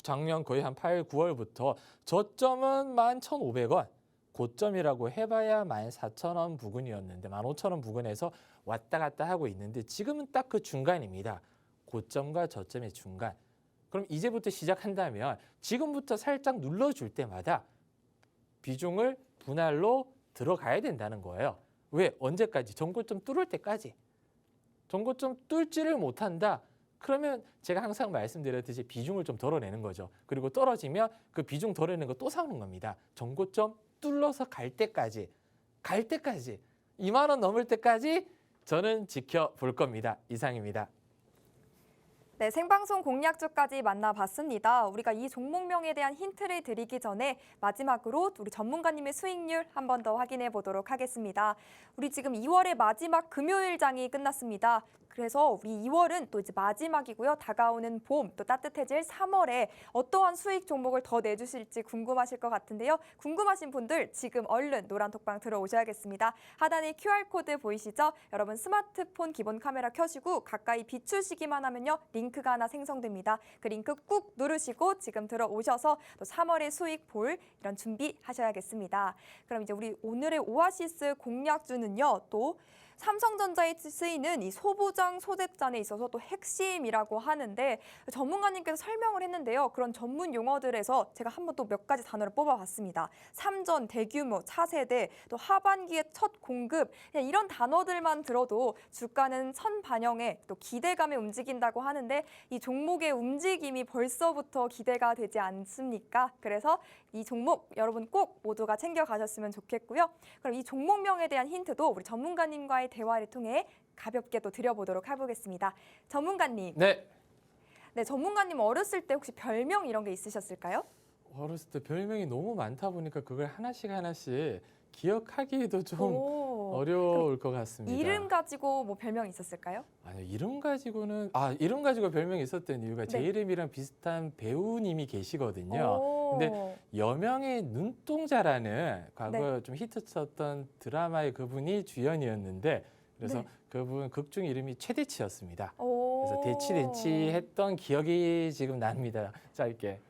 작년 거의 한 8, 9월부터 저점은 11,500원, 고점이라고 해봐야 14,000원 부근이었는데 15,000원 부근에서 왔다 갔다 하고 있는데 지금은 딱 그 중간입니다. 고점과 저점의 중간. 그럼 이제부터 시작한다면 지금부터 살짝 눌러줄 때마다 비중을 분할로 들어가야 된다는 거예요. 왜? 언제까지? 전고점 뚫을 때까지. 전고점 뚫지를 못한다. 그러면 제가 항상 말씀드렸듯이 비중을 좀 덜어내는 거죠. 그리고 떨어지면 그 비중 덜어내는 거 또 사는 겁니다. 전고점 뚫러서 갈 때까지 2만 원 넘을 때까지 저는 지켜볼 겁니다. 이상입니다. 네, 생방송 공략주까지 만나봤습니다. 우리가 이 종목명에 대한 힌트를 드리기 전에 마지막으로 우리 전문가님의 수익률 한 번 더 확인해 보도록 하겠습니다. 우리 지금 2월의 마지막 금요일장이 끝났습니다. 그래서 우리 2월은 또 이제 마지막이고요. 다가오는 봄, 또 따뜻해질 3월에 어떠한 수익 종목을 더 내주실지 궁금하실 것 같은데요. 궁금하신 분들 지금 얼른 노란톡방 들어오셔야겠습니다. 하단에 QR코드 보이시죠? 여러분 스마트폰 기본 카메라 켜시고 가까이 비추시기만 하면요. 링크가 하나 생성됩니다. 그 링크 꾹 누르시고 지금 들어오셔서 또 3월의 수익 볼 이런 준비하셔야겠습니다. 그럼 이제 우리 오늘의 오아시스 공략주는요. 또 삼성전자에 쓰이는 이 소부장 소재잔에 있어서 또 핵심이라고 하는데 전문가님께서 설명을 했는데요. 그런 전문 용어들에서 제가 한번 또 몇 가지 단어를 뽑아봤습니다. 삼전, 대규모, 차세대, 또 하반기의 첫 공급 그냥 이런 단어들만 들어도 주가는 선반영에 또 기대감에 움직인다고 하는데 이 종목의 움직임이 벌써부터 기대가 되지 않습니까? 그래서 이 종목 여러분 꼭 모두가 챙겨가셨으면 좋겠고요. 그럼 이 종목명에 대한 힌트도 우리 전문가님과의 대화를 통해 가볍게 또 드려보도록 해보겠습니다. 전문가님. 네. 네, 전문가님 어렸을 때 혹시 별명 이런 게 있으셨을까요? 어렸을 때 별명이 너무 많다 보니까 그걸 하나씩 기억하기도 좀 어려울 것 같습니다. 이름 가지고 뭐 별명이 있었을까요? 아니요, 이름 가지고 별명이 있었던 이유가 제 네. 이름이랑 비슷한 배우님이 계시거든요. 근데 여명의 눈동자라는 과거 좀 히트쳤던 드라마의 그분이 주연이었는데 그래서 그분 극중 이름이 최대치였습니다. 그래서 대치 했던 기억이 지금 납니다. 짧게.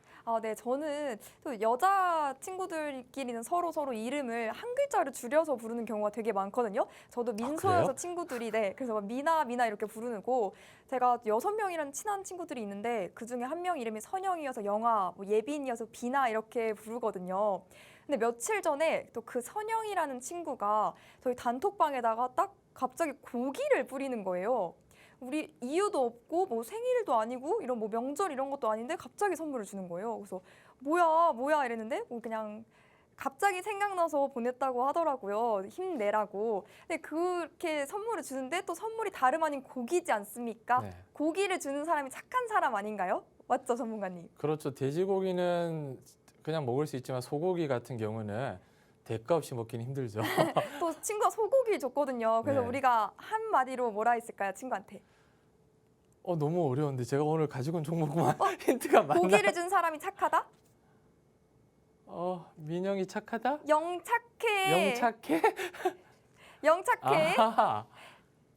네, 저는 또 여자 친구들끼리는 서로 이름을 한 글자를 줄여서 부르는 경우가 되게 많거든요. 저도 민소여서 그래요? 친구들이 그래서 막 미나 이렇게 부르고 제가 6명이라는 친한 친구들이 있는데 그중에 한 명 이름이 선영이어서 영아, 뭐 예빈이어서 비나 이렇게 부르거든요. 근데 며칠 전에 또 그 선영이라는 친구가 저희 단톡방에다가 딱 갑자기 고기를 뿌리는 거예요. 우리 이유도 없고 뭐 생일도 아니고 이런 뭐 명절 이런 것도 아닌데 갑자기 선물을 주는 거예요. 그래서 뭐야 이랬는데 그냥 갑자기 생각나서 보냈다고 하더라고요. 힘내라고. 근데 그렇게 선물을 주는데 또 선물이 다름 아닌 고기지 않습니까? 네. 고기를 주는 사람이 착한 사람 아닌가요? 맞죠, 전문가님? 그렇죠. 돼지고기는 그냥 먹을 수 있지만 소고기 같은 경우는 대가 없이 먹기는 힘들죠. 또 친구가 소고기 줬거든요. 그래서 네. 우리가 한마디로 뭐라 했을까요, 친구한테? 너무 어려운데 제가 오늘 가지고 온 종목만 힌트가 많아요. 고기를 준 사람이 착하다? 민영이 착하다? 영착해. 영착해? 영착해. 아하.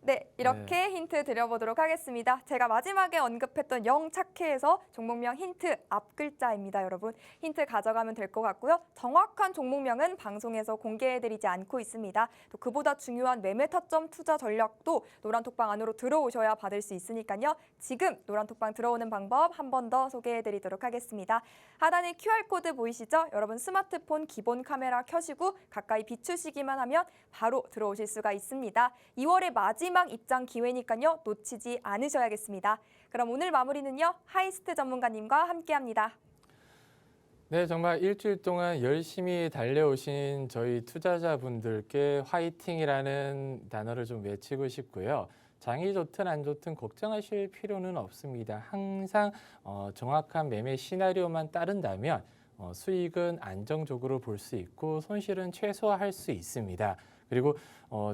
네, 이렇게 힌트 드려보도록 하겠습니다. 제가 마지막에 언급했던 영착해에서 종목명 힌트 앞 글자입니다, 여러분. 힌트 가져가면 될 것 같고요. 정확한 종목명은 방송에서 공개해드리지 않고 있습니다. 또 그보다 중요한 매매 타점 투자 전략도 노란톡방 안으로 들어오셔야 받을 수 있으니까요. 지금 노란톡방 들어오는 방법 한 번 더 소개해드리도록 하겠습니다. 하단에 QR코드 보이시죠? 여러분 스마트폰 기본 카메라 켜시고 가까이 비추시기만 하면 바로 들어오실 수가 있습니다. 2월의 마지막 입장 기회니까요. 놓치지 않으셔야겠습니다. 그럼 오늘 마무리는요. 하이스트 전문가님과 함께합니다. 네, 정말 일주일 동안 열심히 달려오신 저희 투자자분들께 화이팅이라는 단어를 좀 외치고 싶고요. 장이 좋든 안 좋든 걱정하실 필요는 없습니다. 항상 정확한 매매 시나리오만 따른다면 수익은 안정적으로 볼 수 있고 손실은 최소화할 수 있습니다. 그리고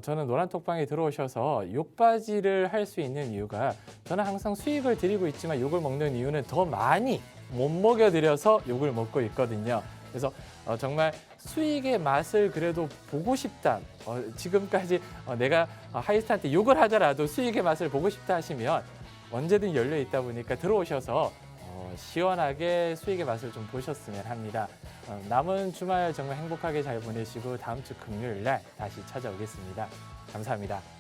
저는 노란톡방에 들어오셔서 욕바지를 할 수 있는 이유가 저는 항상 수익을 드리고 있지만 욕을 먹는 이유는 더 많이 못 먹여드려서 욕을 먹고 있거든요. 그래서 정말 수익의 맛을 그래도 보고 싶다. 지금까지 내가 하이스트한테 욕을 하더라도 수익의 맛을 보고 싶다 하시면 언제든 열려 있다 보니까 들어오셔서 시원하게 수익의 맛을 좀 보셨으면 합니다. 남은 주말 정말 행복하게 잘 보내시고 다음 주 금요일 날 다시 찾아오겠습니다. 감사합니다.